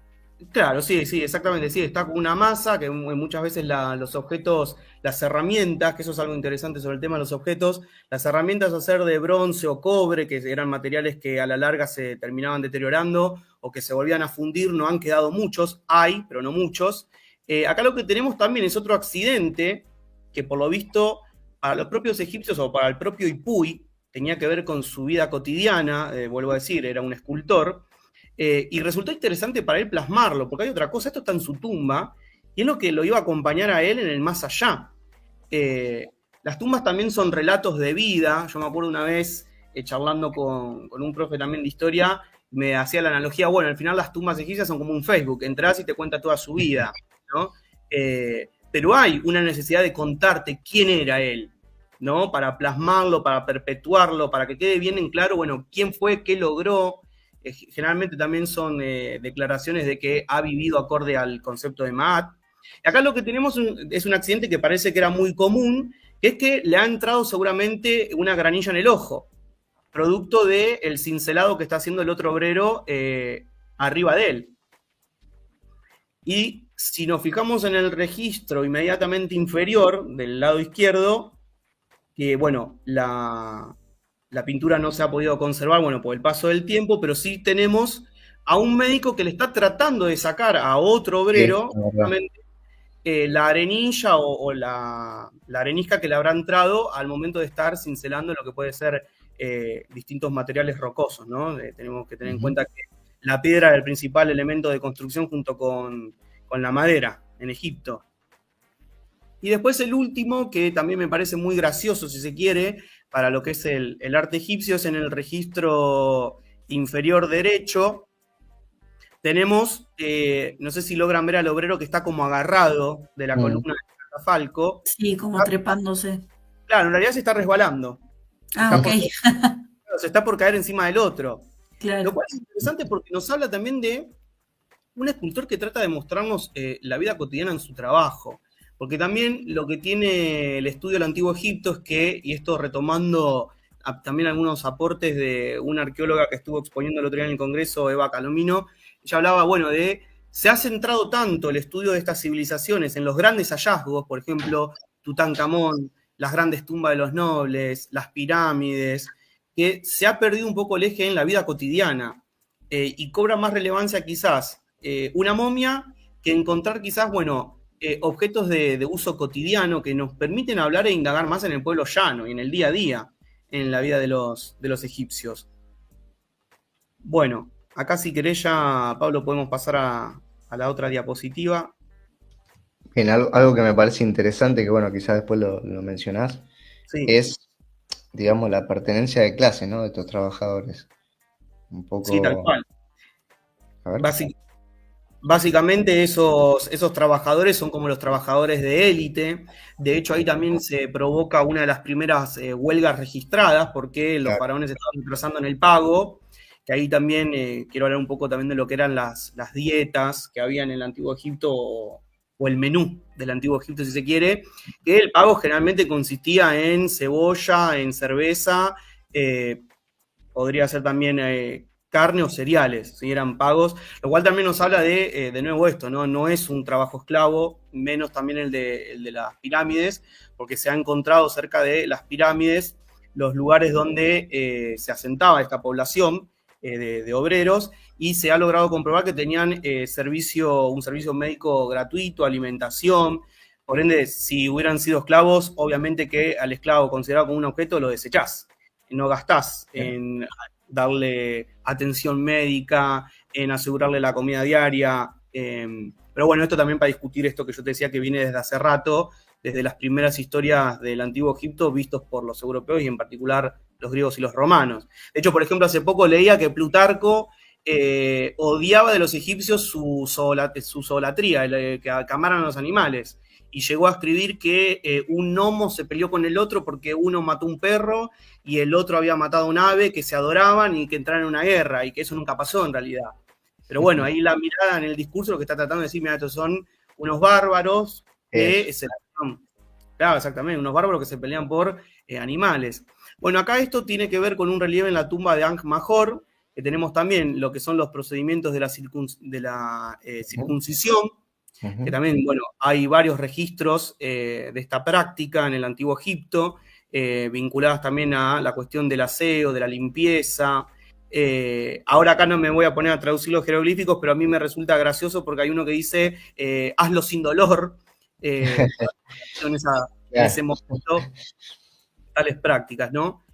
Claro, sí, exactamente, sí, está con una masa, que muchas veces los objetos, las herramientas, que eso es algo interesante sobre el tema de los objetos, las herramientas a ser de bronce o cobre, que eran materiales que a la larga se terminaban deteriorando o que se volvían a fundir, no han quedado muchos, hay, pero no muchos. Acá lo que tenemos también es otro accidente, que por lo visto, para los propios egipcios o para el propio Ipuy, tenía que ver con su vida cotidiana, vuelvo a decir, era un escultor. Y resultó interesante para él plasmarlo, porque hay otra cosa, esto está en su tumba, y es lo que lo iba a acompañar a él en el más allá. Las tumbas también son relatos de vida. Yo me acuerdo una vez, charlando con un profe también de historia, me hacía la analogía, bueno, al final las tumbas egipcias son como un Facebook, entras y te cuenta toda su vida, ¿no? Pero hay una necesidad de contarte quién era él, ¿no? Para plasmarlo, para perpetuarlo, para que quede bien en claro, bueno, quién fue, qué logró. Generalmente también son declaraciones de que ha vivido acorde al concepto de Maat. Acá lo que tenemos es un accidente que parece que era muy común, que es que le ha entrado seguramente una granilla en el ojo. producto del cincelado que está haciendo el otro obrero arriba de él. Y si nos fijamos en el registro inmediatamente inferior, del lado izquierdo, que bueno, la pintura no se ha podido conservar, bueno, por el paso del tiempo, pero sí tenemos a un médico que le está tratando de sacar a otro obrero, la arenilla o la arenisca que le habrá entrado al momento de estar cincelando lo que puede ser distintos materiales rocosos, ¿no? Tenemos que tener en cuenta que la piedra era el principal elemento de construcción junto con la madera en Egipto. Y después el último, que también me parece muy gracioso, si se quiere, para lo que es el arte egipcio, es en el registro inferior derecho. Tenemos, no sé si logran ver al obrero que está como agarrado de la columna del catafalco. Sí, como trepándose. Claro, en realidad se está resbalando. Ok. Se está por caer encima del otro. Claro. Lo cual es interesante porque nos habla también de un escultor que trata de mostrarnos la vida cotidiana en su trabajo. Porque también lo que tiene el estudio del Antiguo Egipto es que, y esto retomando también algunos aportes de una arqueóloga que estuvo exponiendo el otro día en el Congreso, Eva Calomino, ella hablaba, bueno, se ha centrado tanto el estudio de estas civilizaciones en los grandes hallazgos, por ejemplo, Tutankamón, las grandes tumbas de los nobles, las pirámides, que se ha perdido un poco el eje en la vida cotidiana y cobra más relevancia quizás una momia que encontrar quizás, bueno, objetos de uso cotidiano que nos permiten hablar e indagar más en el pueblo llano y en el día a día, en la vida de los egipcios. Bueno, acá si querés ya, Pablo, podemos pasar a la otra diapositiva. Bien, algo que me parece interesante, que bueno, quizás después lo mencionás, sí, es, digamos, la pertenencia de clase, ¿no? De estos trabajadores. Un poco... Sí, tal cual. A ver. Básicamente esos trabajadores son como los trabajadores de élite. De hecho, ahí también se provoca una de las primeras huelgas registradas porque los faraones estaban retrasando en el pago. Que ahí también quiero hablar un poco también de lo que eran las dietas que había en el Antiguo Egipto o el menú del Antiguo Egipto, si se quiere, que el pago generalmente consistía en cebolla, en cerveza, podría ser también carne o cereales, si eran pagos, lo cual también nos habla de nuevo esto, ¿no? No es un trabajo esclavo, menos también el de las pirámides, porque se ha encontrado cerca de las pirámides los lugares donde se asentaba esta población de obreros, y se ha logrado comprobar que tenían un servicio médico gratuito, alimentación. Por ende, si hubieran sido esclavos, obviamente que al esclavo considerado como un objeto lo desechás, no gastás en darle atención médica, en asegurarle la comida diaria. Pero bueno, esto también para discutir esto que yo te decía que viene desde hace rato, desde las primeras historias del Antiguo Egipto vistos por los europeos y en particular los griegos y los romanos. De hecho, por ejemplo, hace poco leía que Plutarco odiaba de los egipcios su zoolatría, que amaran a los animales, y llegó a escribir que un gnomo se peleó con el otro porque uno mató un perro y el otro había matado un ave, que se adoraban y que entraron en una guerra, y que eso nunca pasó en realidad. Pero bueno, ahí la mirada en el discurso lo que está tratando de decir, mira, estos son unos bárbaros que se pelean, claro, exactamente, unos bárbaros que se pelean por animales. Bueno, acá esto tiene que ver con un relieve en la tumba de Ankh-Major, que tenemos también lo que son los procedimientos de la circuncisión, que también, bueno, hay varios registros de esta práctica en el Antiguo Egipto, vinculadas también a la cuestión del aseo, de la limpieza. Ahora acá no me voy a poner a traducir los jeroglíficos, pero a mí me resulta gracioso porque hay uno que dice, hazlo sin dolor, en ese momento, tales prácticas, ¿no?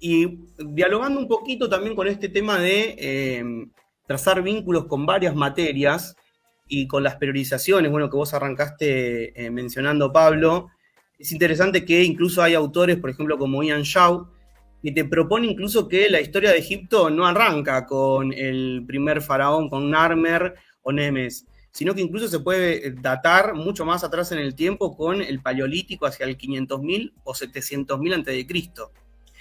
Y dialogando un poquito también con este tema de trazar vínculos con varias materias y con las priorizaciones, bueno, que vos arrancaste mencionando, Pablo, es interesante que incluso hay autores, por ejemplo, como Ian Shaw, que te propone incluso que la historia de Egipto no arranca con el primer faraón, con Narmer o Nemes, sino que incluso se puede datar mucho más atrás en el tiempo con el Paleolítico hacia el 500.000 o 700.000 a.C.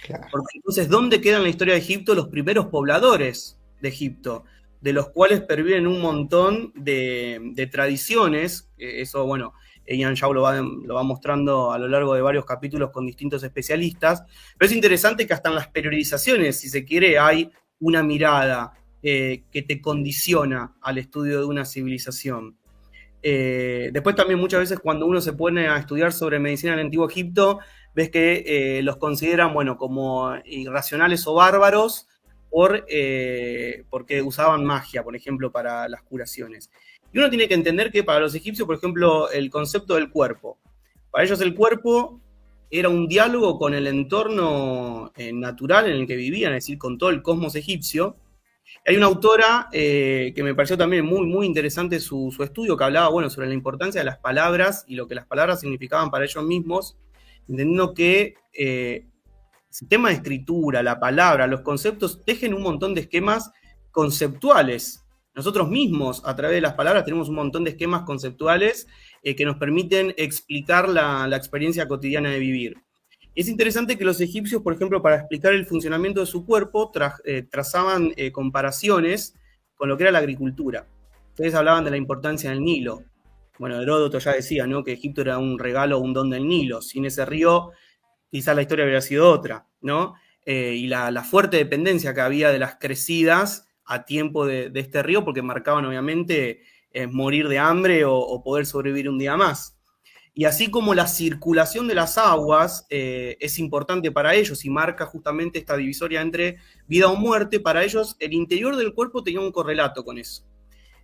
Claro. Porque entonces, ¿dónde quedan en la historia de Egipto los primeros pobladores de Egipto? De los cuales perviven un montón de tradiciones, eso, bueno, Ian Shaw lo va mostrando a lo largo de varios capítulos con distintos especialistas, pero es interesante que hasta en las periodizaciones, si se quiere, hay una mirada que te condiciona al estudio de una civilización. Después también muchas veces cuando uno se pone a estudiar sobre medicina en el Antiguo Egipto, ves que los consideran, bueno, como irracionales o bárbaros porque usaban magia, por ejemplo, para las curaciones. Y uno tiene que entender que para los egipcios, por ejemplo, el concepto del cuerpo, para ellos el cuerpo era un diálogo con el entorno natural en el que vivían, es decir, con todo el cosmos egipcio. Hay una autora que me pareció también muy, muy interesante su estudio, que hablaba, bueno, sobre la importancia de las palabras y lo que las palabras significaban para ellos mismos, entendiendo que el sistema de escritura, la palabra, los conceptos, tejen un montón de esquemas conceptuales. Nosotros mismos, a través de las palabras, tenemos un montón de esquemas conceptuales que nos permiten explicar la experiencia cotidiana de vivir. Es interesante que los egipcios, por ejemplo, para explicar el funcionamiento de su cuerpo, trazaban comparaciones con lo que era la agricultura. Ustedes hablaban de la importancia del Nilo. Bueno, Heródoto ya decía, ¿no?, que Egipto era un regalo o un don del Nilo. Sin ese río, quizás la historia hubiera sido otra, ¿no? Y la fuerte dependencia que había de las crecidas a tiempo de este río, porque marcaban, obviamente, morir de hambre o poder sobrevivir un día más. Y así como la circulación de las aguas es importante para ellos y marca justamente esta divisoria entre vida o muerte, para ellos el interior del cuerpo tenía un correlato con eso.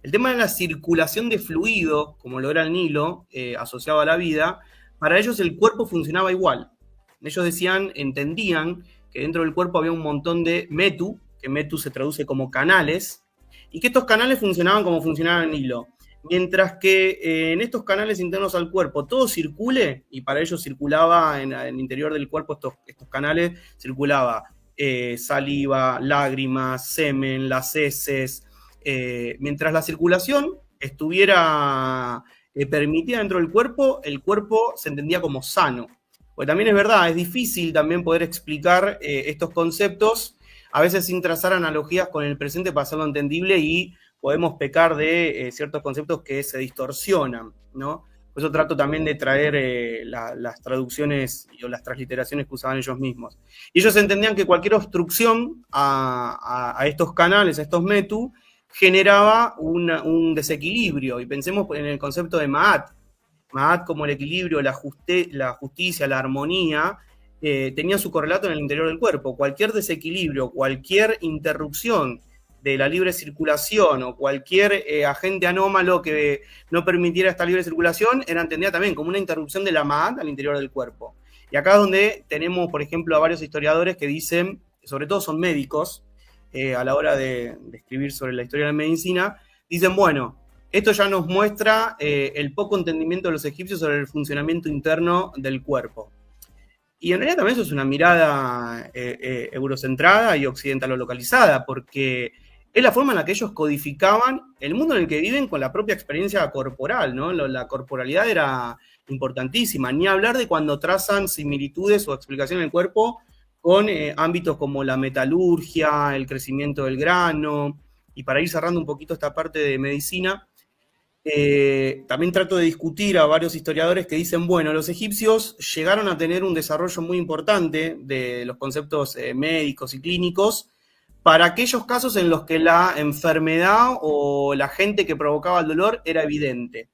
El tema de la circulación de fluido, como lo era el Nilo, asociado a la vida, para ellos el cuerpo funcionaba igual. Ellos entendían que dentro del cuerpo había un montón de metu, que metu se traduce como canales, y que estos canales funcionaban como funcionaba el Nilo. Mientras que en estos canales internos al cuerpo todo circule, y para ellos circulaba en el interior del cuerpo, estos canales, circulaba saliva, lágrimas, semen, las heces. Mientras la circulación estuviera permitida dentro del cuerpo, el cuerpo se entendía como sano. Porque también es verdad, es difícil también poder explicar estos conceptos, a veces sin trazar analogías con el presente para hacerlo entendible, y podemos pecar de ciertos conceptos que se distorsionan, ¿no? Por eso trato también de traer las traducciones o las transliteraciones que usaban ellos mismos. Y ellos entendían que cualquier obstrucción a estos canales, a estos metu, generaba un desequilibrio. Y pensemos en el concepto de Ma'at. Ma'at como el equilibrio, la justicia, la armonía, tenía su correlato en el interior del cuerpo. Cualquier desequilibrio, cualquier interrupción de la libre circulación o cualquier agente anómalo que no permitiera esta libre circulación era entendida también como una interrupción de la Ma'at al interior del cuerpo. Y acá es donde tenemos, por ejemplo, a varios historiadores que dicen, sobre todo son médicos, a la hora de escribir sobre la historia de la medicina, dicen, bueno, esto ya nos muestra el poco entendimiento de los egipcios sobre el funcionamiento interno del cuerpo. Y en realidad también eso es una mirada eurocentrada y occidentalolocalizada, porque es la forma en la que ellos codificaban el mundo en el que viven con la propia experiencia corporal, ¿no? La corporalidad era importantísima, ni hablar de cuando trazan similitudes o explicación del cuerpo con ámbitos como la metalurgia, el crecimiento del grano. Y para ir cerrando un poquito esta parte de medicina, también trato de discutir a varios historiadores que dicen, bueno, los egipcios llegaron a tener un desarrollo muy importante de los conceptos médicos y clínicos para aquellos casos en los que la enfermedad o la agente que provocaba el dolor era evidente.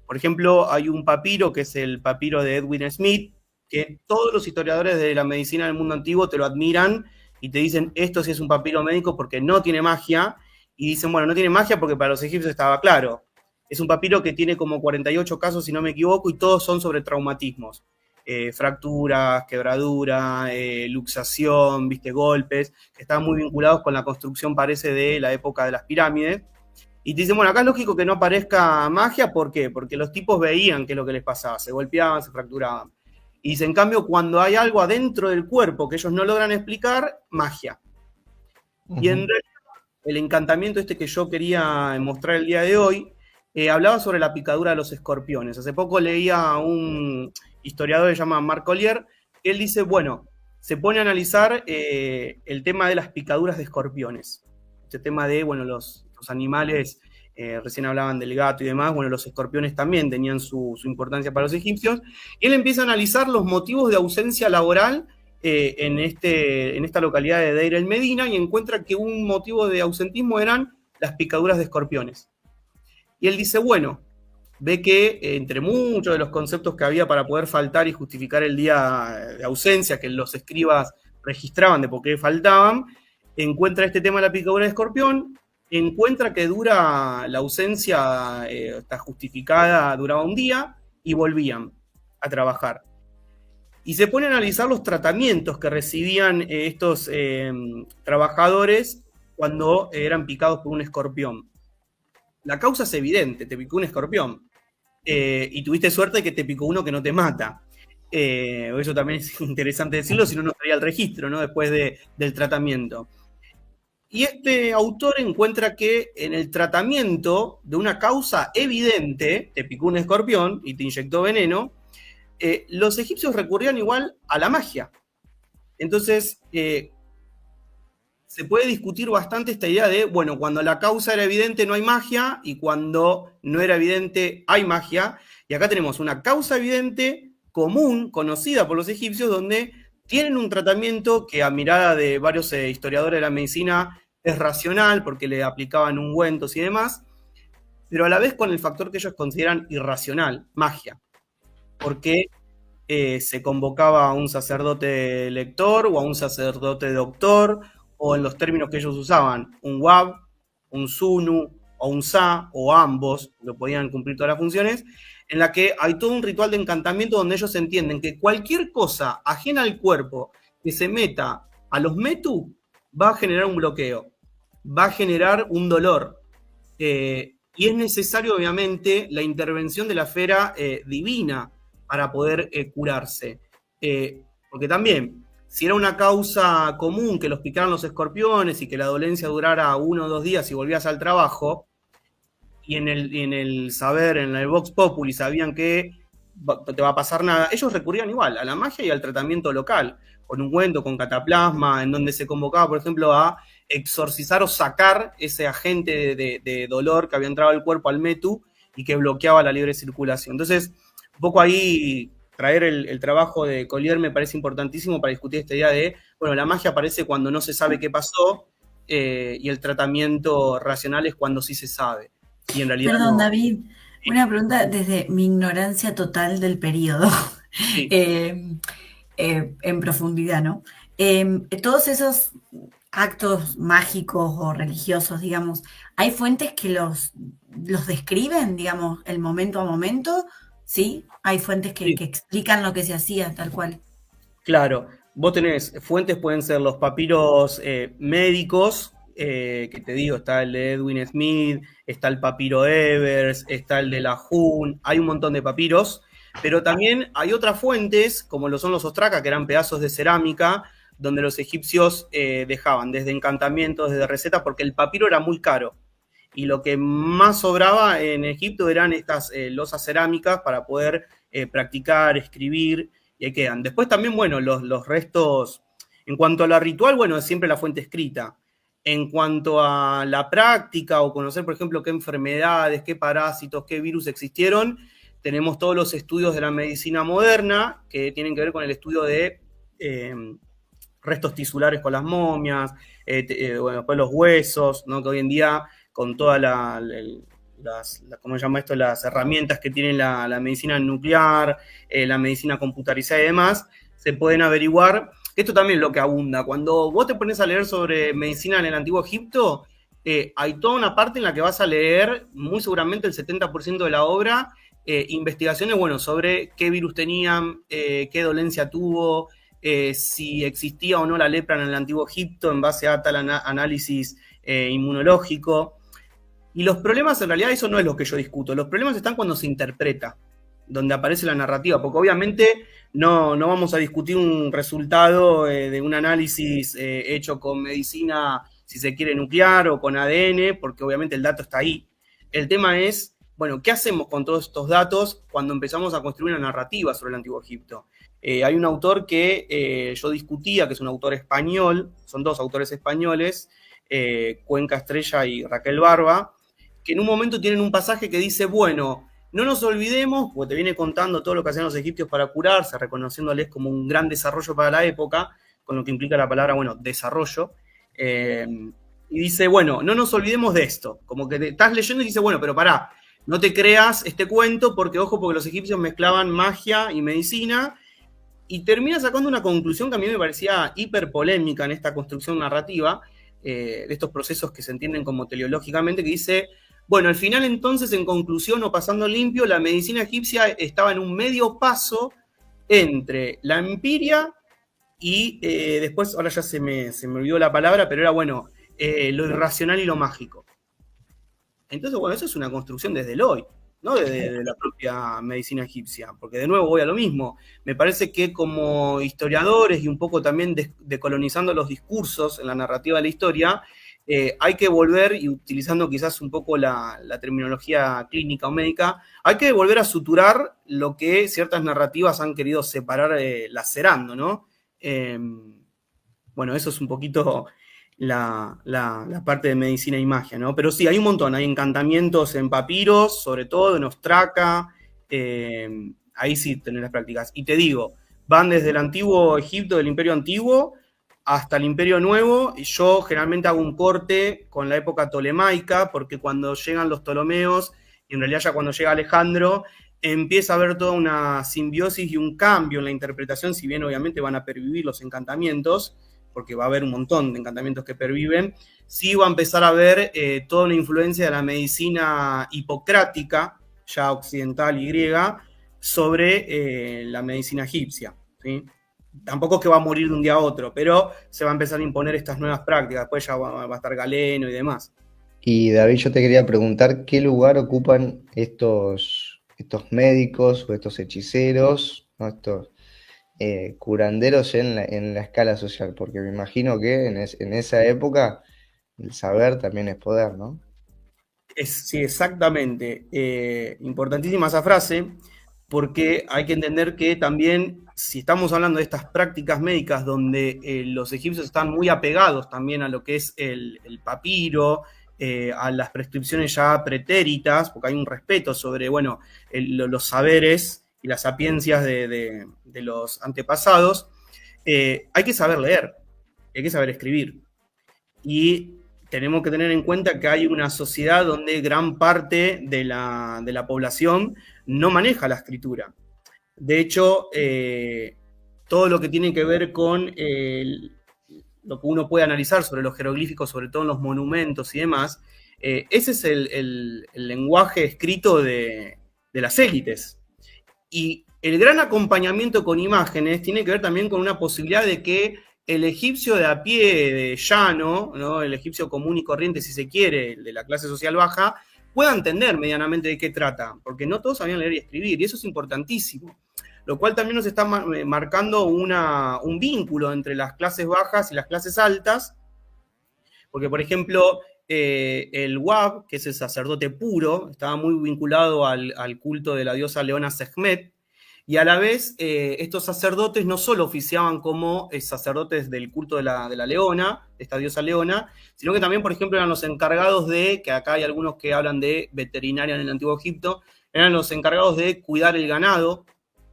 Por ejemplo, hay un papiro que es el papiro de Edwin Smith, que todos los historiadores de la medicina del mundo antiguo te lo admiran y te dicen, esto sí es un papiro médico porque no tiene magia, y dicen, bueno, no tiene magia porque para los egipcios estaba claro. Es un papiro que tiene como 48 casos, si no me equivoco, y todos son sobre traumatismos. Fracturas, quebradura, luxación, golpes, que están muy vinculados con la construcción, parece, de la época de las pirámides. Y te dicen, bueno, acá es lógico que no aparezca magia, ¿por qué? Porque los tipos veían qué es lo que les pasaba, se golpeaban, se fracturaban. Y dice, en cambio, cuando hay algo adentro del cuerpo que ellos no logran explicar, magia. Y en realidad, el encantamiento que yo quería mostrar el día de hoy, hablaba sobre la picadura de los escorpiones. Hace poco leía a un historiador que se llama Marc Collier, que él dice, bueno, se pone a analizar el tema de las picaduras de escorpiones. Este tema de, bueno, los animales recién hablaban del gato y demás, bueno, los escorpiones también tenían su importancia para los egipcios, y él empieza a analizar los motivos de ausencia laboral en esta localidad de Deir el Medina, y encuentra que un motivo de ausentismo eran las picaduras de escorpiones. Y él dice, bueno, ve que entre muchos de los conceptos que había para poder faltar y justificar el día de ausencia, que los escribas registraban de por qué faltaban, encuentra este tema de la picadura de escorpión, encuentra que dura la ausencia, está justificada, duraba un día, y volvían a trabajar. Y se pone a analizar los tratamientos que recibían estos trabajadores cuando eran picados por un escorpión. La causa es evidente, te picó un escorpión. Y tuviste suerte de que te picó uno que no te mata. Eso también es interesante decirlo, si no, no estaría el registro, ¿no? Después del tratamiento. Y este autor encuentra que en el tratamiento de una causa evidente, te picó un escorpión y te inyectó veneno, los egipcios recurrían igual a la magia. Entonces, se puede discutir bastante esta idea de, bueno, cuando la causa era evidente no hay magia, y cuando no era evidente hay magia. Y acá tenemos una causa evidente, común, conocida por los egipcios, donde tienen un tratamiento que a mirada de varios historiadores de la medicina es racional, porque le aplicaban ungüentos y demás, pero a la vez con el factor que ellos consideran irracional, magia. Porque se convocaba a un sacerdote lector o a un sacerdote doctor, o en los términos que ellos usaban, un wab, un sunu, o un sa, o ambos, que podían cumplir todas las funciones, en la que hay todo un ritual de encantamiento donde ellos entienden que cualquier cosa ajena al cuerpo que se meta a los metu va a generar un bloqueo, va a generar un dolor, y es necesario, obviamente, la intervención de la esfera divina para poder curarse. Porque también, si era una causa común que los picaran los escorpiones y que la dolencia durara 1 o 2 días y volvías al trabajo, y en el saber, en el Vox Populi, sabían que te va a pasar nada, ellos recurrían igual a la magia y al tratamiento local, con ungüento, con cataplasma, en donde se convocaba, por ejemplo, a exorcizar o sacar ese agente de dolor que había entrado al cuerpo, al metu, y que bloqueaba la libre circulación. Entonces, un poco ahí traer el trabajo de Collier me parece importantísimo para discutir esta idea de, bueno, la magia aparece cuando no se sabe qué pasó, y el tratamiento racional es cuando sí se sabe. Y en realidad Perdón, David, una pregunta desde mi ignorancia total del periodo, Sí. En profundidad, ¿no? Todos esos actos mágicos o religiosos, digamos, ¿hay fuentes que los describen, digamos, el momento a momento? ¿Sí? ¿Hay fuentes que explican lo que se hacía tal cual? Claro, vos tenés fuentes, pueden ser los papiros médicos, que te digo, está el de Edwin Smith, está el papiro Evers, está el de la Hun, hay un montón de papiros, pero también hay otras fuentes, como lo son los ostraca, que eran pedazos de cerámica, donde los egipcios dejaban desde encantamientos, desde recetas, porque el papiro era muy caro. Y lo que más sobraba en Egipto eran estas losas cerámicas para poder practicar, escribir, y ahí quedan. Después también, bueno, los restos, en cuanto a la ritual, bueno, es siempre la fuente escrita. En cuanto a la práctica o conocer, por ejemplo, qué enfermedades, qué parásitos, qué virus existieron, tenemos todos los estudios de la medicina moderna que tienen que ver con el estudio de restos tisulares con las momias, bueno, después los huesos, ¿no? Que hoy en día, con todas ¿cómo se llama esto? Las herramientas que tiene la medicina nuclear, la medicina computarizada y demás, se pueden averiguar. Esto también es lo que abunda. Cuando vos te pones a leer sobre medicina en el Antiguo Egipto, hay toda una parte en la que vas a leer, muy seguramente el 70% de la obra, investigaciones, bueno, sobre qué virus tenían, qué dolencia tuvo, si existía o no la lepra en el Antiguo Egipto en base a tal análisis inmunológico. Y los problemas, en realidad, eso no es lo que yo discuto. Los problemas están cuando se interpreta, donde aparece la narrativa, porque obviamente no vamos a discutir un resultado de un análisis hecho con medicina, si se quiere, nuclear o con ADN, porque obviamente el dato está ahí. El tema es, bueno, ¿qué hacemos con todos estos datos cuando empezamos a construir una narrativa sobre el Antiguo Egipto? Hay un autor que yo discutía, que es un autor español, son dos autores españoles, Cuenca Estrella y Raquel Barba, que en un momento tienen un pasaje que dice, bueno, no nos olvidemos, porque te viene contando todo lo que hacían los egipcios para curarse, reconociéndoles como un gran desarrollo para la época, con lo que implica la palabra, bueno, desarrollo. Y dice, bueno, no nos olvidemos de esto. Como que estás leyendo y dice, bueno, pero pará, no te creas este cuento, porque ojo, porque los egipcios mezclaban magia y medicina, y termina sacando una conclusión que a mí me parecía hiper polémica en esta construcción narrativa, de estos procesos que se entienden como teleológicamente, que dice, bueno, al final entonces, en conclusión o pasando limpio, la medicina egipcia estaba en un medio paso entre la empiria y después, ahora ya se me olvidó la palabra, pero era, bueno, lo irracional y lo mágico. Entonces, bueno, eso es una construcción desde el hoy, no desde la propia medicina egipcia, porque de nuevo voy a lo mismo. Me parece que como historiadores y un poco también decolonizando los discursos en la narrativa de la historia, hay que volver, y utilizando quizás un poco la terminología clínica o médica, hay que volver a suturar lo que ciertas narrativas han querido separar lacerando, ¿no? Bueno, eso es un poquito la parte de medicina y magia, ¿no? Pero sí, hay un montón, hay encantamientos en papiros, sobre todo en ostraca, ahí sí tenés las prácticas. Y te digo, van desde el antiguo Egipto, del Imperio Antiguo, hasta el Imperio Nuevo, y yo generalmente hago un corte con la época tolemaica, porque cuando llegan los Ptolomeos, y en realidad ya cuando llega Alejandro, empieza a haber toda una simbiosis y un cambio en la interpretación, si bien obviamente van a pervivir los encantamientos, porque va a haber un montón de encantamientos que perviven, sí va a empezar a haber toda una influencia de la medicina hipocrática, ya occidental y griega, sobre la medicina egipcia, ¿sí? Tampoco es que va a morir de un día a otro, pero se va a empezar a imponer estas nuevas prácticas, después ya va a estar Galeno y demás. Y David, yo te quería preguntar, ¿qué lugar ocupan estos médicos o estos hechiceros, ¿no? Estos curanderos en la escala social? Porque me imagino que en esa época el saber también es poder, ¿no? Sí, exactamente. Importantísima esa frase, porque hay que entender que también, si estamos hablando de estas prácticas médicas donde los egipcios están muy apegados también a lo que es el papiro, a las prescripciones ya pretéritas, porque hay un respeto sobre, bueno, los saberes y las sapiencias de los antepasados, hay que saber leer, hay que saber escribir. Y tenemos que tener en cuenta que hay una sociedad donde gran parte de la población no maneja la escritura. De hecho, todo lo que tiene que ver con lo que uno puede analizar sobre los jeroglíficos, sobre todo en los monumentos y demás, ese es el lenguaje escrito de las élites. Y el gran acompañamiento con imágenes tiene que ver también con una posibilidad de que el egipcio de a pie, de llano, ¿no? El egipcio común y corriente, si se quiere, el de la clase social baja, pueda entender medianamente de qué trata, porque no todos sabían leer y escribir, y eso es importantísimo. Lo cual también nos está marcando un vínculo entre las clases bajas y las clases altas, porque, por ejemplo, el Wab, que es el sacerdote puro, estaba muy vinculado al culto de la diosa leona Sekhmet, y a la vez estos sacerdotes no solo oficiaban como sacerdotes del culto de la leona, de esta diosa leona, sino que también, por ejemplo, eran los encargados de, que acá hay algunos que hablan de veterinaria en el Antiguo Egipto, eran los encargados de cuidar el ganado,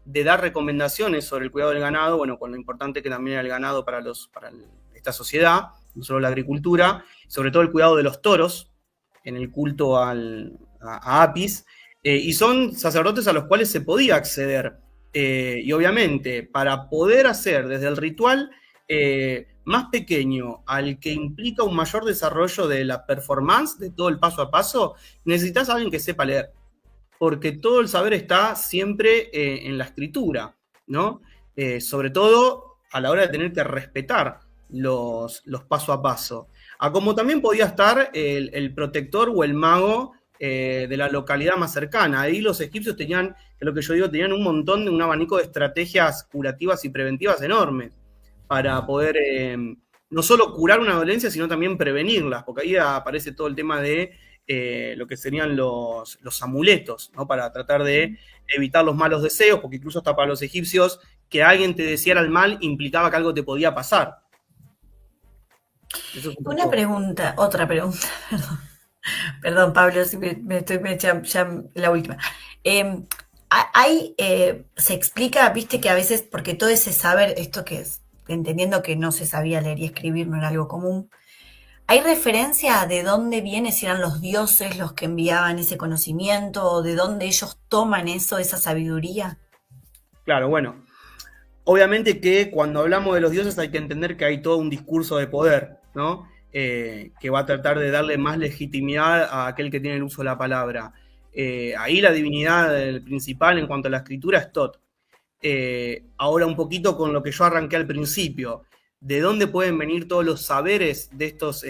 de dar recomendaciones sobre el cuidado del ganado, bueno, con lo importante que también era el ganado para esta sociedad, no solo la agricultura, sobre todo el cuidado de los toros en el culto a Apis, y son sacerdotes a los cuales se podía acceder. Y obviamente, para poder hacer desde el ritual más pequeño al que implica un mayor desarrollo de la performance, de todo el paso a paso, necesitas a alguien que sepa leer, porque todo el saber está siempre en la escritura, ¿no? Sobre todo a la hora de tener que respetar los paso a paso. Como también podía estar el protector o el mago de la localidad más cercana. Ahí los egipcios tenían, que lo que yo digo, tenían un abanico de estrategias curativas y preventivas enormes para poder no solo curar una dolencia, sino también prevenirlas, porque ahí aparece todo el tema de lo que serían los amuletos, ¿no? Para tratar de evitar los malos deseos, porque incluso hasta para los egipcios, que alguien te deseara el mal implicaba que algo te podía pasar. Otra pregunta, perdón. Perdón, Pablo, si ya la última. Eh, se explica, viste que a veces, porque todo ese saber, esto que es, entendiendo que no se sabía leer y escribir, no era algo común, ¿hay referencia de dónde viene, si eran los dioses los que enviaban ese conocimiento, o de dónde ellos toman eso, esa sabiduría? Claro, bueno, obviamente que cuando hablamos de los dioses hay que entender que hay todo un discurso de poder, ¿no? Que va a tratar de darle más legitimidad a aquel que tiene el uso de la palabra. Ahí la divinidad principal en cuanto a la escritura es Tot. Ahora un poquito con lo que yo arranqué al principio. ¿De dónde pueden venir todos los saberes de estos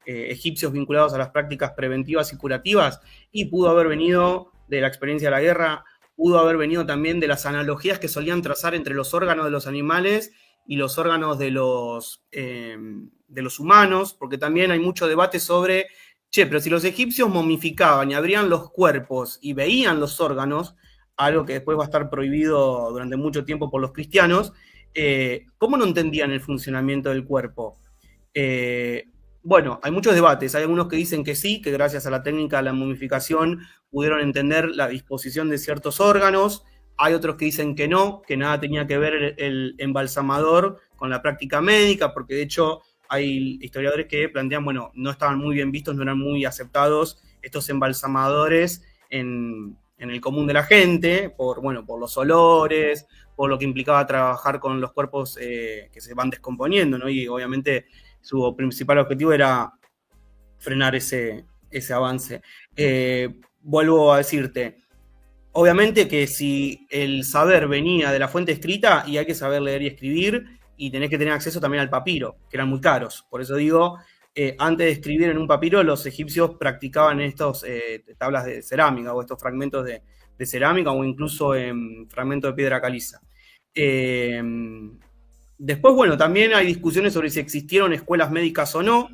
egipcios vinculados a las prácticas preventivas y curativas? Y pudo haber venido de la experiencia de la guerra, pudo haber venido también de las analogías que solían trazar entre los órganos de los animales y los órganos de los humanos, porque también hay mucho debate sobre, pero si los egipcios momificaban y abrían los cuerpos y veían los órganos, algo que después va a estar prohibido durante mucho tiempo por los cristianos, ¿cómo no entendían el funcionamiento del cuerpo? Bueno, hay muchos debates. Hay algunos que dicen que sí, que gracias a la técnica de la momificación pudieron entender la disposición de ciertos órganos. Hay otros que dicen que no, que nada tenía que ver el embalsamador con la práctica médica, porque de hecho hay historiadores que plantean, bueno, no estaban muy bien vistos, no eran muy aceptados estos embalsamadores en el común de la gente, por los olores, por lo que implicaba trabajar con los cuerpos que se van descomponiendo, ¿no? Y obviamente su principal objetivo era frenar ese avance. Vuelvo a decirte, obviamente que si el saber venía de la fuente escrita, y hay que saber leer y escribir, y tenés que tener acceso también al papiro, que eran muy caros. Por eso digo, antes de escribir en un papiro, los egipcios practicaban estos tablas de cerámica o estos fragmentos de cerámica o incluso en fragmentos de piedra caliza. Después, bueno, también hay discusiones sobre si existieron escuelas médicas o no.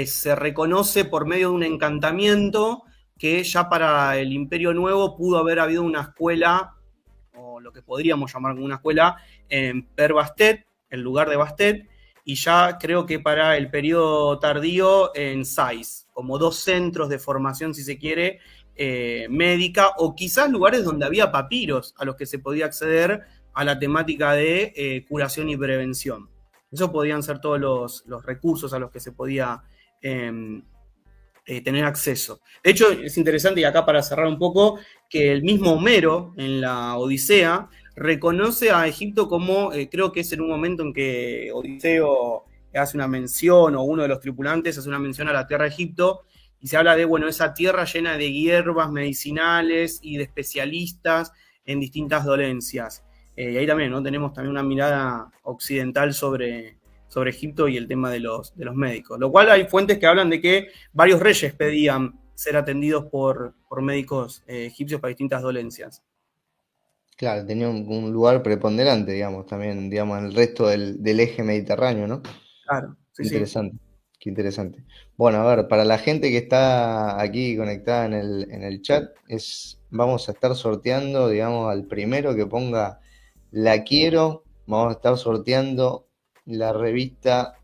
Se reconoce por medio de un encantamiento que ya para el Imperio Nuevo pudo haber habido una escuela, o lo que podríamos llamar como una escuela, en Per Bastet, el lugar de Bastet, y ya creo que para el periodo tardío en Sais, como dos centros de formación, si se quiere, médica, o quizás lugares donde había papiros a los que se podía acceder a la temática de curación y prevención. Esos podían ser todos los recursos a los que se podía tener acceso. De hecho, es interesante, y acá para cerrar un poco, que el mismo Homero, en la Odisea, reconoce a Egipto como, creo que es en un momento en que Odiseo hace una mención, o uno de los tripulantes hace una mención a la tierra de Egipto, y se habla de, esa tierra llena de hierbas medicinales y de especialistas en distintas dolencias. Y ahí también, ¿no? Tenemos también una mirada occidental sobre Egipto y el tema de los médicos. Lo cual hay fuentes que hablan de que varios reyes pedían ser atendidos por médicos egipcios para distintas dolencias. Claro, tenía un lugar preponderante, digamos, también, digamos, en el resto del eje mediterráneo, ¿no? Claro, sí, interesante, sí. Qué interesante. Bueno, a ver, para la gente que está aquí conectada en el chat, vamos a estar sorteando, digamos, al primero que ponga la quiero, vamos a estar sorteando la revista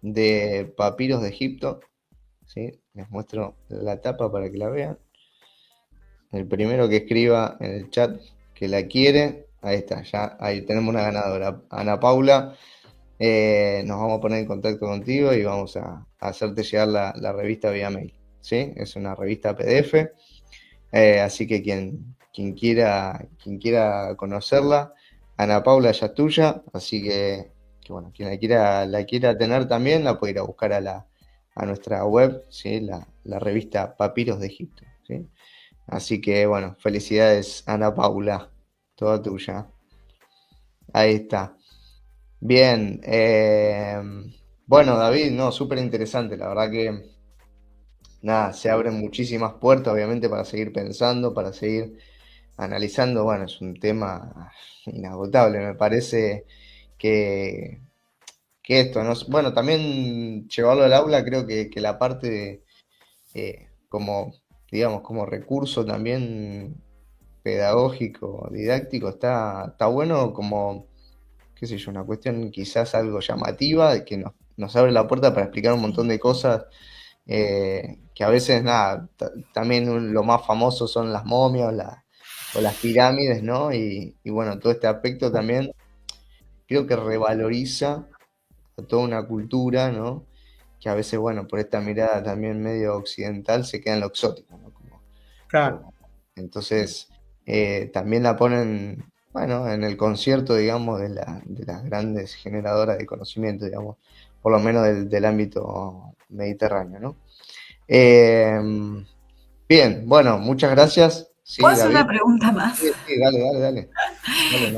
de Papiros de Egipto, ¿sí? Les muestro la tapa para que la vean. El primero que escriba en el chat que la quiere, ahí está, ya ahí tenemos una ganadora. Ana Paula, nos vamos a poner en contacto contigo y vamos a hacerte llegar la revista vía mail, ¿sí? Es una revista PDF, así que quien quiera conocerla, Ana Paula ya es tuya, así que bueno, quien la quiera tener también la puede ir a buscar a nuestra web, ¿sí? La revista Papiros de Egipto, ¿sí? Así que bueno, felicidades Ana Paula, toda tuya. Ahí está. Bien, bueno David, no, súper interesante, la verdad que nada, se abren muchísimas puertas obviamente para seguir pensando, para seguir analizando, bueno, es un tema inagotable, me parece que esto, ¿no? Bueno, también llevarlo al aula, creo que la parte como, digamos, como recurso también pedagógico, didáctico, está bueno como, qué sé yo, una cuestión quizás algo llamativa, que nos abre la puerta para explicar un montón de cosas que a veces, nada, también lo más famoso son las momias o las pirámides, ¿no? Y bueno, todo este aspecto también creo que revaloriza a toda una cultura, ¿no? Que a veces, bueno, por esta mirada también medio occidental se queda en lo exótico, ¿no? Claro. Entonces, también la ponen, bueno, en el concierto, digamos, de las grandes generadoras de conocimiento, digamos, por lo menos del ámbito mediterráneo, ¿no? Bien, bueno, muchas gracias. Sí, ¿Puedo hacer David. una pregunta más? Sí, dale.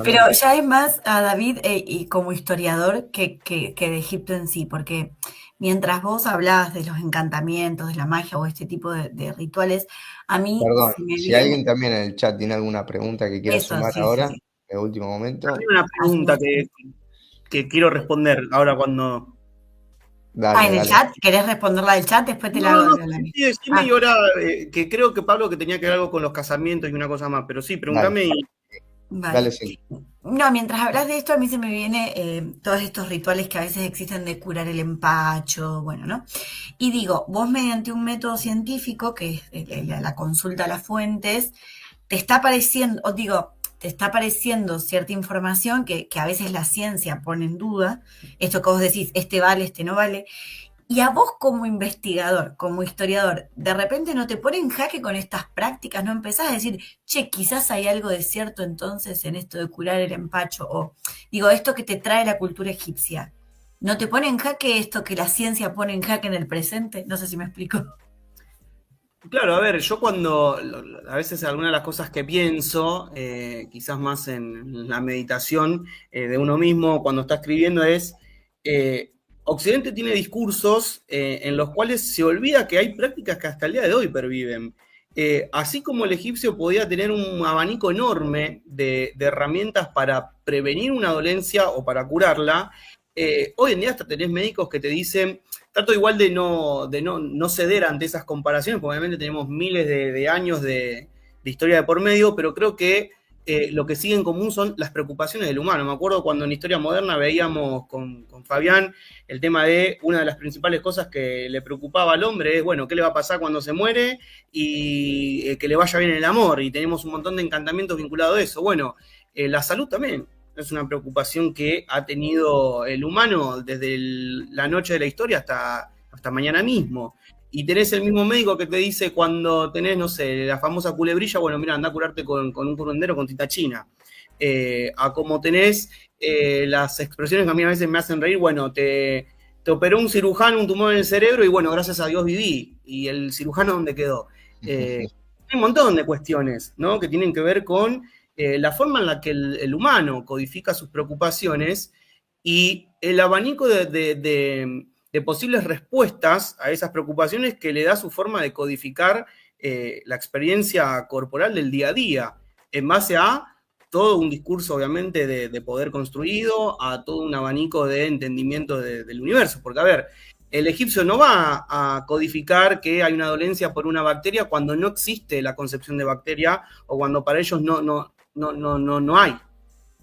Pero ya es más a David y como historiador que de Egipto en sí, porque mientras vos hablabas de los encantamientos, de la magia o este tipo de rituales, a mí Perdón, se me si viene alguien también en el chat tiene alguna pregunta que quiera eso, sumar sí, sí, ahora, sí. de último momento, Hay una pregunta que quiero responder ahora cuando... Ah, en el dale. chat, ¿querés responderla del chat? Después te la hago No, a la mía. sí, decime y ahora que creo que Pablo que tenía que ver algo con los casamientos y una cosa más, pero sí, Dale, pregúntame y... dale, Vale. sí. No, mientras hablas de esto, a mí se me viene todos estos rituales que a veces existen de curar el empacho, bueno, ¿no? Y digo, vos mediante un método científico, que es la consulta a las fuentes, te está apareciendo, os digo, te está apareciendo cierta información que a veces la ciencia pone en duda, esto que vos decís, este vale, este no vale, y a vos como investigador, como historiador, de repente no te pone en jaque con estas prácticas, no empezás a decir, che, quizás hay algo de cierto entonces en esto de curar el empacho, o digo, esto que te trae la cultura egipcia, ¿no te pone en jaque esto que la ciencia pone en jaque en el presente? No sé si me explico. Claro, a ver, yo cuando, a veces algunas de las cosas que pienso, quizás más en la meditación de uno mismo cuando está escribiendo es, Occidente tiene discursos en los cuales se olvida que hay prácticas que hasta el día de hoy perviven. Así como el egipcio podía tener un abanico enorme de herramientas para prevenir una dolencia o para curarla, hoy en día hasta tenés médicos que te dicen, trato igual de no ceder ante esas comparaciones, porque obviamente tenemos miles de años de historia de por medio, pero creo que lo que sigue en común son las preocupaciones del humano. Me acuerdo cuando en Historia Moderna veíamos con Fabián el tema de una de las principales cosas que le preocupaba al hombre es, bueno, ¿qué le va a pasar cuando se muere? Y que le vaya bien el amor, y tenemos un montón de encantamientos vinculados a eso. Bueno, la salud también es una preocupación que ha tenido el humano desde la noche de la historia hasta mañana mismo. Y tenés el mismo médico que te dice cuando tenés, no sé, la famosa culebrilla, bueno, mira, anda a curarte con un curandero con tinta china. A como tenés las expresiones que a mí a veces me hacen reír, bueno, te operó un cirujano un tumor en el cerebro y bueno, gracias a Dios viví. ¿Y el cirujano dónde quedó? Hay un montón de cuestiones, ¿no? Que tienen que ver con la forma en la que el humano codifica sus preocupaciones y el abanico de posibles respuestas a esas preocupaciones que le da su forma de codificar la experiencia corporal del día a día, en base a todo un discurso, obviamente, de poder construido, a todo un abanico de entendimiento del universo. Porque, a ver, el egipcio no va a codificar que hay una dolencia por una bacteria cuando no existe la concepción de bacteria o cuando para ellos no hay,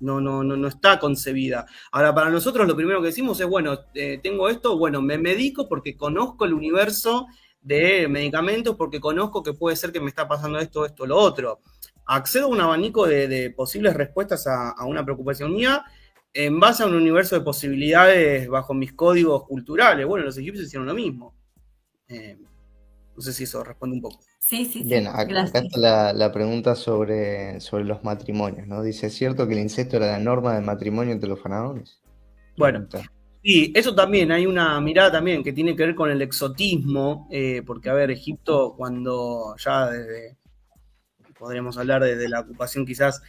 no está concebida. Ahora, para nosotros lo primero que decimos es, bueno, tengo esto, bueno, me medico porque conozco el universo de medicamentos, porque conozco que puede ser que me está pasando esto, lo otro. Accedo a un abanico de posibles respuestas a una preocupación mía en base a un universo de posibilidades bajo mis códigos culturales. Bueno, los egipcios hicieron lo mismo. No sé si eso responde un poco. Sí, sí, Bien, sí, acá gracias. está la pregunta sobre los matrimonios, ¿no? Dice, ¿es cierto que el incesto era la norma del matrimonio entre los faraones? Bueno, sí, eso también, hay una mirada también que tiene que ver con el exotismo, porque, a ver, Egipto cuando ya podríamos hablar desde la ocupación quizás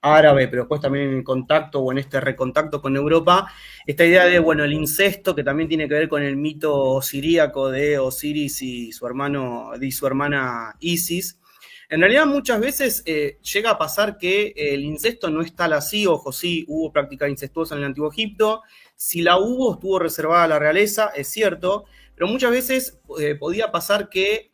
árabe, pero después también en el contacto o en este recontacto con Europa, esta idea de, bueno, el incesto, que también tiene que ver con el mito osiríaco de Osiris y su hermana Isis. En realidad muchas veces llega a pasar que el incesto no es tal así, ojo, sí, hubo práctica incestuosa en el Antiguo Egipto, si la hubo, estuvo reservada a la realeza, es cierto, pero muchas veces podía pasar que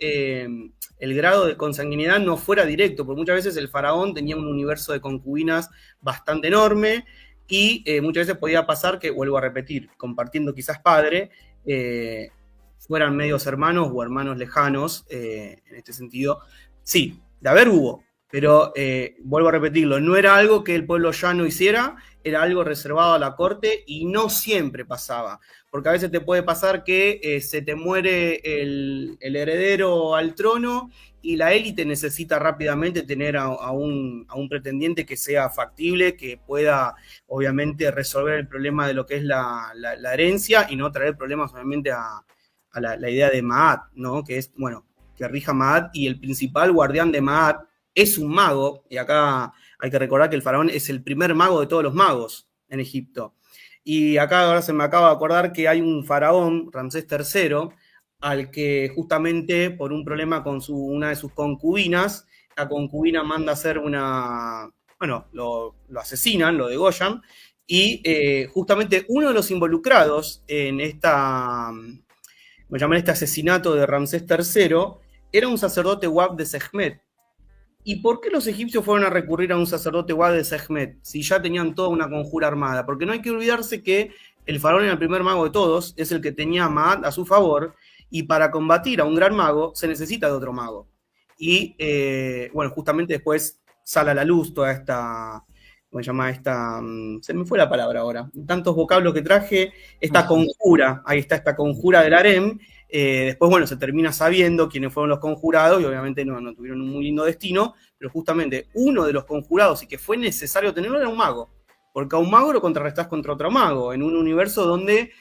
el grado de consanguinidad no fuera directo, porque muchas veces el faraón tenía un universo de concubinas bastante enorme y muchas veces podía pasar que, vuelvo a repetir, compartiendo quizás padre, fueran medios hermanos o hermanos lejanos, en este sentido. Sí, de haber hubo, pero vuelvo a repetirlo, no era algo que el pueblo llano hiciera, era algo reservado a la corte y no siempre pasaba, porque a veces te puede pasar que se te muere el heredero al trono y la élite necesita rápidamente tener a un pretendiente que sea factible, que pueda obviamente resolver el problema de lo que es la herencia y no traer problemas obviamente a la idea de Maat, ¿no? Que es, bueno, que rija Maat, y el principal guardián de Maat es un mago, y acá hay que recordar que el faraón es el primer mago de todos los magos en Egipto. Y acá ahora se me acaba de acordar que hay un faraón, Ramsés III, al que justamente por un problema con una de sus concubinas, la concubina manda a hacer bueno, lo asesinan, lo degollan, y justamente uno de los involucrados en este asesinato de Ramsés III era un sacerdote Wab de Sekhmet. ¿Y por qué los egipcios fueron a recurrir a un sacerdote Wab de Sekhmet si ya tenían toda una conjura armada? Porque no hay que olvidarse que el faraón era el primer mago de todos, es el que tenía a Maat a su favor, y para combatir a un gran mago se necesita de otro mago. Y bueno, justamente después sale a la luz toda esta, ¿cómo se llama? Se me fue la palabra ahora, tantos vocablos que traje, esta conjura, ahí está esta conjura del harem. Después, bueno, se termina sabiendo quiénes fueron los conjurados y obviamente no tuvieron un muy lindo destino, pero justamente uno de los conjurados y que fue necesario tenerlo era un mago, porque a un mago lo contrarrestás contra otro mago, en un universo donde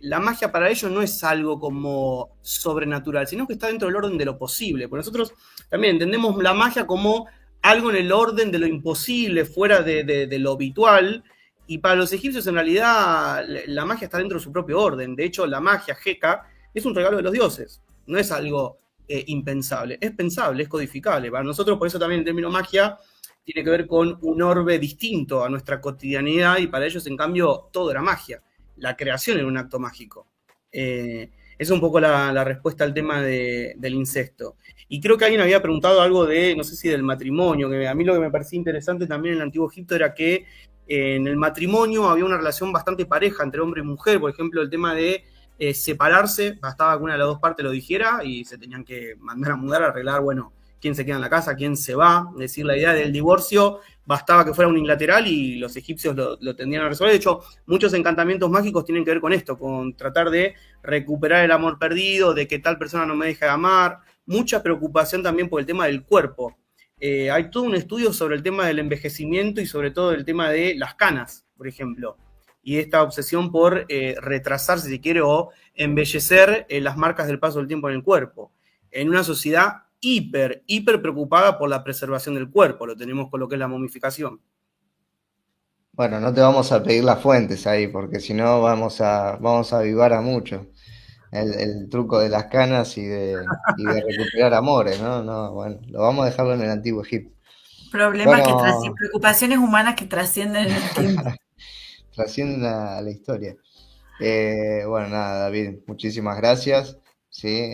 la magia para ellos no es algo como sobrenatural, sino que está dentro del orden de lo posible. Porque nosotros también entendemos la magia como algo en el orden de lo imposible, fuera de lo habitual, y para los egipcios en realidad la magia está dentro de su propio orden. De hecho, la magia, Heka, es un regalo de los dioses, no es algo impensable, es pensable, es codificable. Para nosotros, por eso también el término magia tiene que ver con un orbe distinto a nuestra cotidianidad, y para ellos, en cambio, todo era magia. La creación era un acto mágico. Es un poco la respuesta al tema del incesto. Y creo que alguien había preguntado algo de, no sé si del matrimonio, que a mí lo que me parecía interesante también en el Antiguo Egipto era que en el matrimonio había una relación bastante pareja entre hombre y mujer. Por ejemplo, el tema de separarse, bastaba que una de las dos partes lo dijera y se tenían que mandar a mudar, a arreglar, bueno, quién se queda en la casa, quién se va. Es decir, la idea del divorcio bastaba que fuera unilateral y los egipcios lo tendrían a resolver. De hecho, muchos encantamientos mágicos tienen que ver con esto, con tratar de recuperar el amor perdido, de que tal persona no me deje de amar. Mucha preocupación también por el tema del cuerpo. Hay todo un estudio sobre el tema del envejecimiento y sobre todo el tema de las canas, por ejemplo. Y esta obsesión por retrasar, si se quiere, o embellecer las marcas del paso del tiempo en el cuerpo. En una sociedad hiper preocupada por la preservación del cuerpo, lo tenemos con lo que es la momificación. Bueno, no te vamos a pedir las fuentes ahí, porque si no vamos a avivar a muchos. El truco de las canas y de recuperar amores, ¿no? No, bueno, lo vamos a dejarlo en el Antiguo Egipto. Problemas preocupaciones humanas que trascienden el tiempo. Trascienden a la historia. Bueno, nada, David, muchísimas gracias, ¿sí?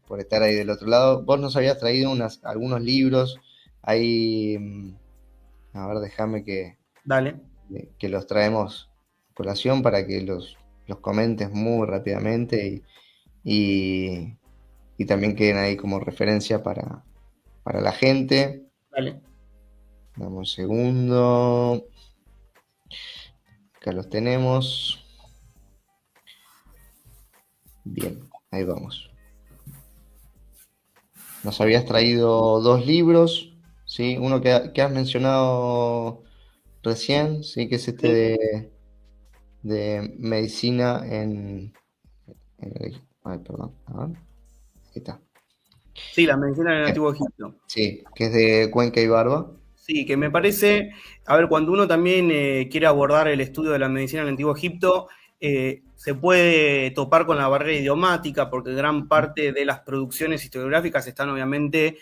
Por estar ahí del otro lado. Vos nos habías traído algunos libros ahí, a ver, déjame que los traemos a colación para que los comentes muy rápidamente y también queden ahí como referencia para la gente. Dale. Dame un segundo. Acá los tenemos. Bien, ahí vamos. Nos habías traído dos libros, ¿sí? Uno que has mencionado recién, ¿sí? Que es de medicina ay, perdón. Ahí está. Sí, la medicina en el Antiguo Egipto. Sí, que es de Cuenca y Barba. Sí, que me parece, a ver, cuando uno también quiere abordar el estudio de la medicina en el Antiguo Egipto, se puede topar con la barrera idiomática, porque gran parte de las producciones historiográficas están obviamente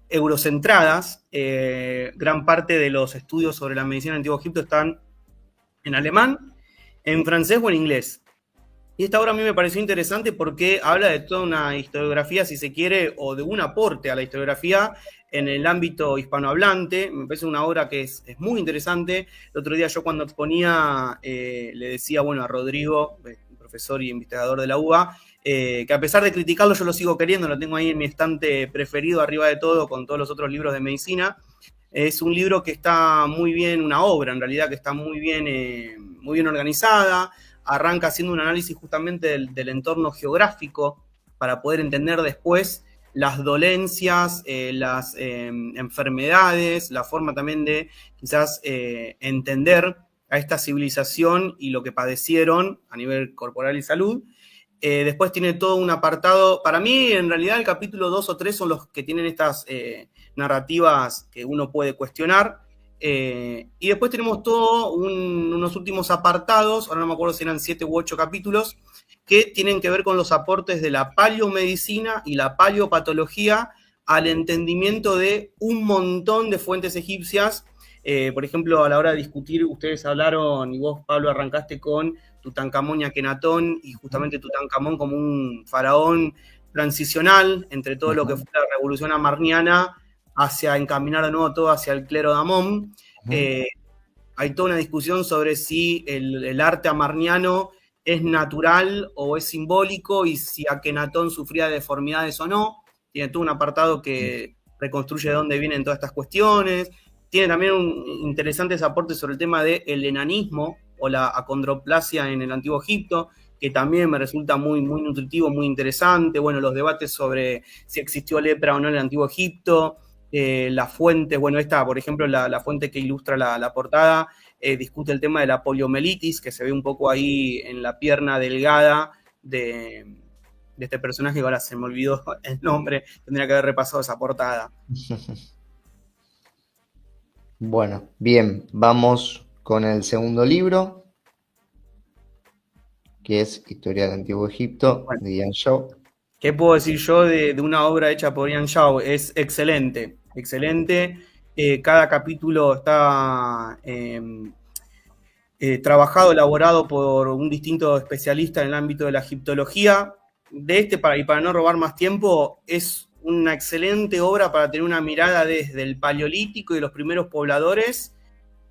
eurocentradas. Gran parte de los estudios sobre la medicina en el Antiguo Egipto están en alemán, en francés o en inglés. Y esta obra a mí me pareció interesante porque habla de toda una historiografía, si se quiere, o de un aporte a la historiografía en el ámbito hispanohablante. Me parece una obra que es muy interesante. El otro día yo cuando exponía le decía, bueno, a Rodrigo, profesor y investigador de la UBA, que a pesar de criticarlo yo lo sigo queriendo, lo tengo ahí en mi estante preferido arriba de todo con todos los otros libros de medicina. Es un libro que está muy bien, una obra en realidad que está muy bien organizada, arranca haciendo un análisis justamente del entorno geográfico para poder entender después las dolencias, las enfermedades, la forma también de quizás entender a esta civilización y lo que padecieron a nivel corporal y salud. Después tiene todo un apartado, para mí en realidad el capítulo 2 o 3 son los que tienen estas narrativas que uno puede cuestionar, y después tenemos todo unos últimos apartados, ahora no me acuerdo si eran 7 u 8 capítulos, que tienen que ver con los aportes de la paleomedicina y la paleopatología al entendimiento de un montón de fuentes egipcias. Por ejemplo, a la hora de discutir, ustedes hablaron, y vos, Pablo, arrancaste con Tutankamón y Akenatón, y justamente Tutankamón como un faraón transicional entre todo lo que fue la revolución amarniana hacia encaminar de nuevo todo hacia el clero de Amón. Hay toda una discusión sobre si el arte amarniano es natural o es simbólico, y si Akenatón sufría deformidades o no. Tiene todo un apartado que reconstruye de dónde vienen todas estas cuestiones. Tiene también interesantes aportes sobre el tema del enanismo o la acondroplasia en el Antiguo Egipto, que también me resulta muy, muy nutritivo, muy interesante. Bueno, los debates sobre si existió lepra o no en el Antiguo Egipto, las fuentes, bueno, esta, por ejemplo, la fuente que ilustra la portada, discute el tema de la poliomielitis, que se ve un poco ahí en la pierna delgada de este personaje, que ahora se me olvidó el nombre, tendría que haber repasado esa portada. Bueno, bien, vamos con el segundo libro, que es Historia del Antiguo Egipto, bueno, de Ian Shaw. ¿Qué puedo decir yo de una obra hecha por Ian Shaw? Es excelente, excelente. Cada capítulo está trabajado, elaborado por un distinto especialista en el ámbito de la egiptología. Y para no robar más tiempo, es una excelente obra para tener una mirada desde el Paleolítico y los primeros pobladores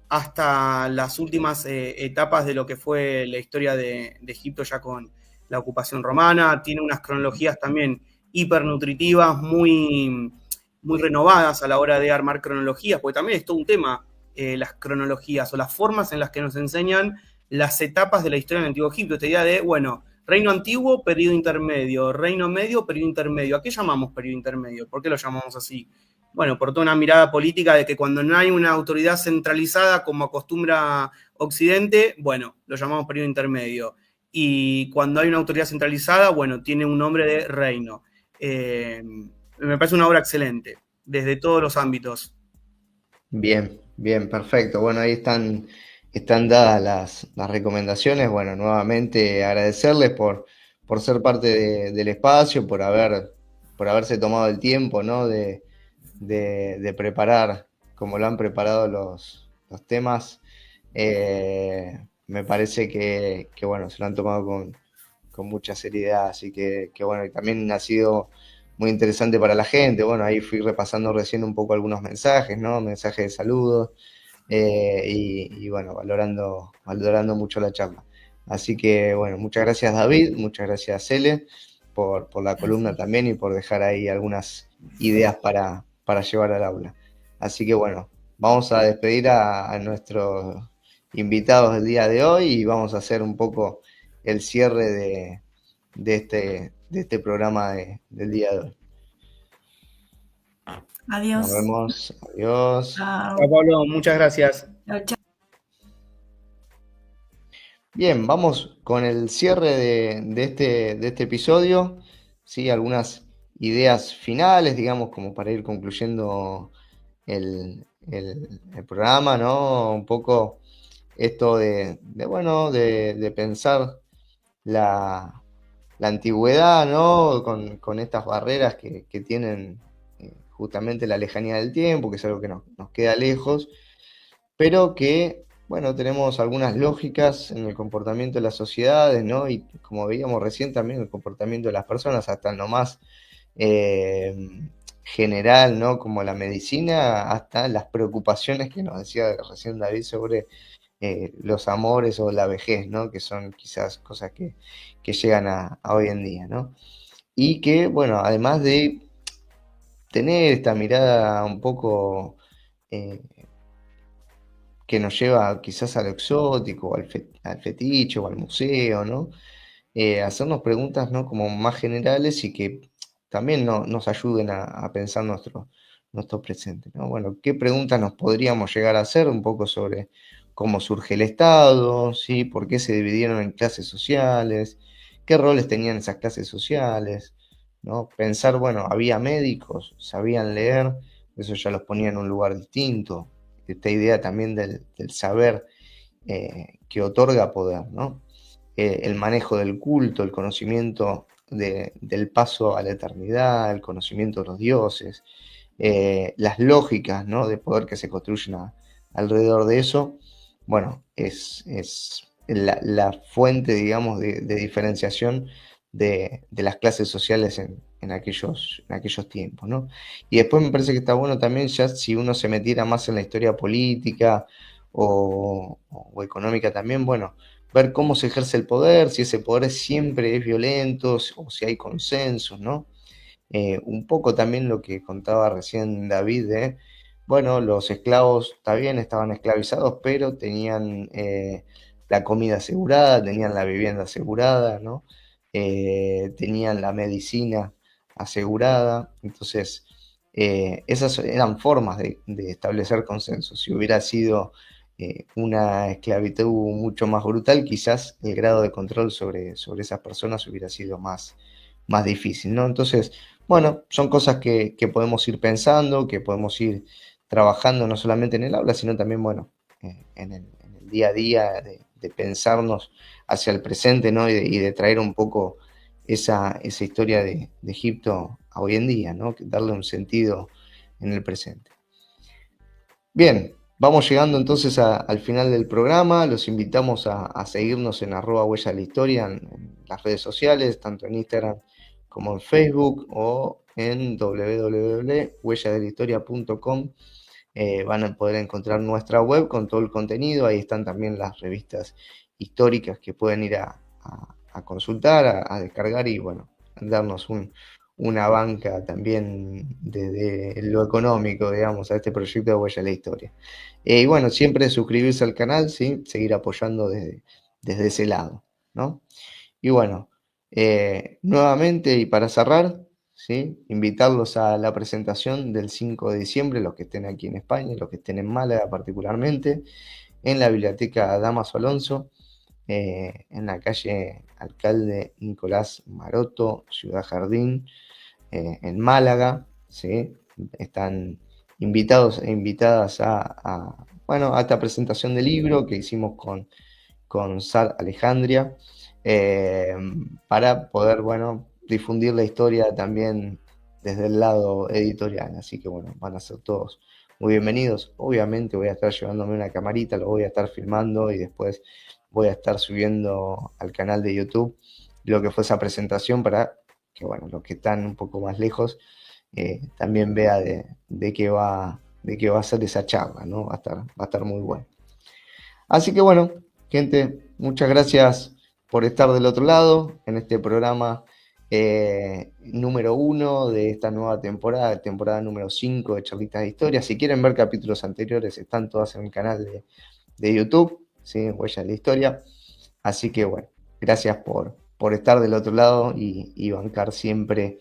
hasta las últimas etapas de lo que fue la historia de Egipto ya con la ocupación romana. Tiene unas cronologías también hipernutritivas, muy, muy renovadas a la hora de armar cronologías, porque también es todo un tema, las cronologías o las formas en las que nos enseñan las etapas de la historia del Antiguo Egipto. Esta idea de, bueno, reino antiguo, periodo intermedio, reino medio, periodo intermedio. ¿A qué llamamos periodo intermedio? ¿Por qué lo llamamos así? Bueno, por toda una mirada política de que cuando no hay una autoridad centralizada, como acostumbra Occidente, bueno, lo llamamos periodo intermedio. Y cuando hay una autoridad centralizada, bueno, tiene un nombre de reino. Me parece una obra excelente, desde todos los ámbitos. Bien, bien, perfecto. Bueno, ahí están dadas las recomendaciones. Bueno, nuevamente agradecerles por ser parte del espacio, por haberse tomado el tiempo, ¿no? de preparar como lo han preparado los temas. Me parece que bueno, se lo han tomado con mucha seriedad, así que bueno, y también ha sido muy interesante para la gente. Bueno, ahí fui repasando recién un poco algunos mensajes, ¿no? Mensajes de saludos, y bueno, valorando mucho la charla. Así que bueno, muchas gracias David, muchas gracias Cele por la columna también, y por dejar ahí algunas ideas para llevar al aula. Así que bueno, vamos a despedir a nuestros invitados del día de hoy, y vamos a hacer un poco el cierre de este programa del día de hoy. Adiós. Nos vemos. Adiós. Chao, Pablo, muchas gracias. Chao. Bien, vamos con el cierre de este episodio. Sí, algunas ideas finales, digamos, como para ir concluyendo el programa, ¿no? Un poco esto de pensar la antigüedad, ¿no? Con estas barreras que tienen justamente la lejanía del tiempo, que es algo que nos queda lejos, pero que, bueno, tenemos algunas lógicas en el comportamiento de las sociedades, ¿no? Y como veíamos recién, también el comportamiento de las personas, hasta lo más general, ¿no? Como la medicina, hasta las preocupaciones que nos decía recién David sobre los amores o la vejez, ¿no? Que son quizás cosas que llegan a hoy en día, ¿no? Y que, bueno, además de tener esta mirada un poco eh, que nos lleva quizás a lo exótico, al fetiche o al museo, ¿no? Hacernos preguntas, ¿no? Como más generales y que también nos ayuden a pensar nuestro presente, ¿no? Bueno, ¿qué preguntas nos podríamos llegar a hacer un poco sobre cómo surge el Estado, ¿sí? ¿Por qué se dividieron en clases sociales? ¿Qué roles tenían esas clases sociales? ¿No? Pensar, bueno, había médicos, sabían leer, eso ya los ponía en un lugar distinto. Esta idea también del saber que otorga poder, ¿no? El manejo del culto, el conocimiento del paso a la eternidad, el conocimiento de los dioses, las lógicas, ¿no? De poder que se construyen alrededor de eso, bueno, es la fuente, digamos, de diferenciación de las clases sociales en aquellos tiempos, ¿no? Y después me parece que está bueno también ya si uno se metiera más en la historia política o económica también, bueno, ver cómo se ejerce el poder, si ese poder siempre es violento o si hay consensos, ¿no? Un poco también lo que contaba recién David, bueno, los esclavos, está bien, estaban esclavizados, pero tenían la comida asegurada, tenían la vivienda asegurada, ¿no? Tenían la medicina asegurada, entonces esas eran formas de establecer consensos. Si hubiera sido una esclavitud mucho más brutal, quizás el grado de control sobre esas personas hubiera sido más difícil, ¿no? Entonces, bueno, son cosas que podemos ir pensando, que podemos ir trabajando no solamente en el aula, sino también, bueno, en el día a día de pensarnos hacia el presente, ¿no? Y de traer un poco esa historia de Egipto a hoy en día, ¿no? Darle un sentido en el presente. Bien, vamos llegando entonces al final del programa. Los invitamos a seguirnos en @huella de la historia en las redes sociales, tanto en Instagram como en Facebook o en www.huelladelahistoria.com. Van a poder encontrar nuestra web con todo el contenido. Ahí están también las revistas históricas que pueden ir a consultar, a descargar y, bueno, darnos una banca también desde lo económico, digamos, a este proyecto de Huella de la Historia. Y bueno, siempre suscribirse al canal, ¿sí? Seguir apoyando desde ese lado, ¿no? Y bueno, nuevamente y para cerrar, ¿sí? Invitarlos a la presentación del 5 de diciembre, los que estén aquí en España, los que estén en Málaga particularmente, en la Biblioteca Damaso Alonso, en la calle Alcalde Nicolás Maroto, Ciudad Jardín, en Málaga, ¿sí? Están invitados e invitadas bueno, a esta presentación del libro que hicimos con Sar Alejandria, para poder, bueno, difundir la historia también desde el lado editorial. Así que, bueno, van a ser todos muy bienvenidos. Obviamente voy a estar llevándome una camarita, lo voy a estar filmando y después voy a estar subiendo al canal de YouTube lo que fue esa presentación para que, bueno, los que están un poco más lejos también vea de qué va a ser esa charla, ¿no? Va a estar muy bueno. Así que, bueno, gente, muchas gracias por estar del otro lado en este programa número 1 de esta nueva temporada número 5 de Charlitas de Historia. Si quieren ver capítulos anteriores, están todas en el canal de YouTube, ¿sí? Huella de la Historia. Así que, bueno, gracias por estar del otro lado y bancar siempre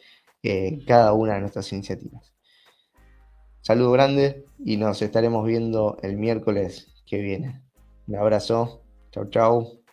cada una de nuestras iniciativas. Saludo grande y nos estaremos viendo el miércoles que viene. Un abrazo. Chau, chau.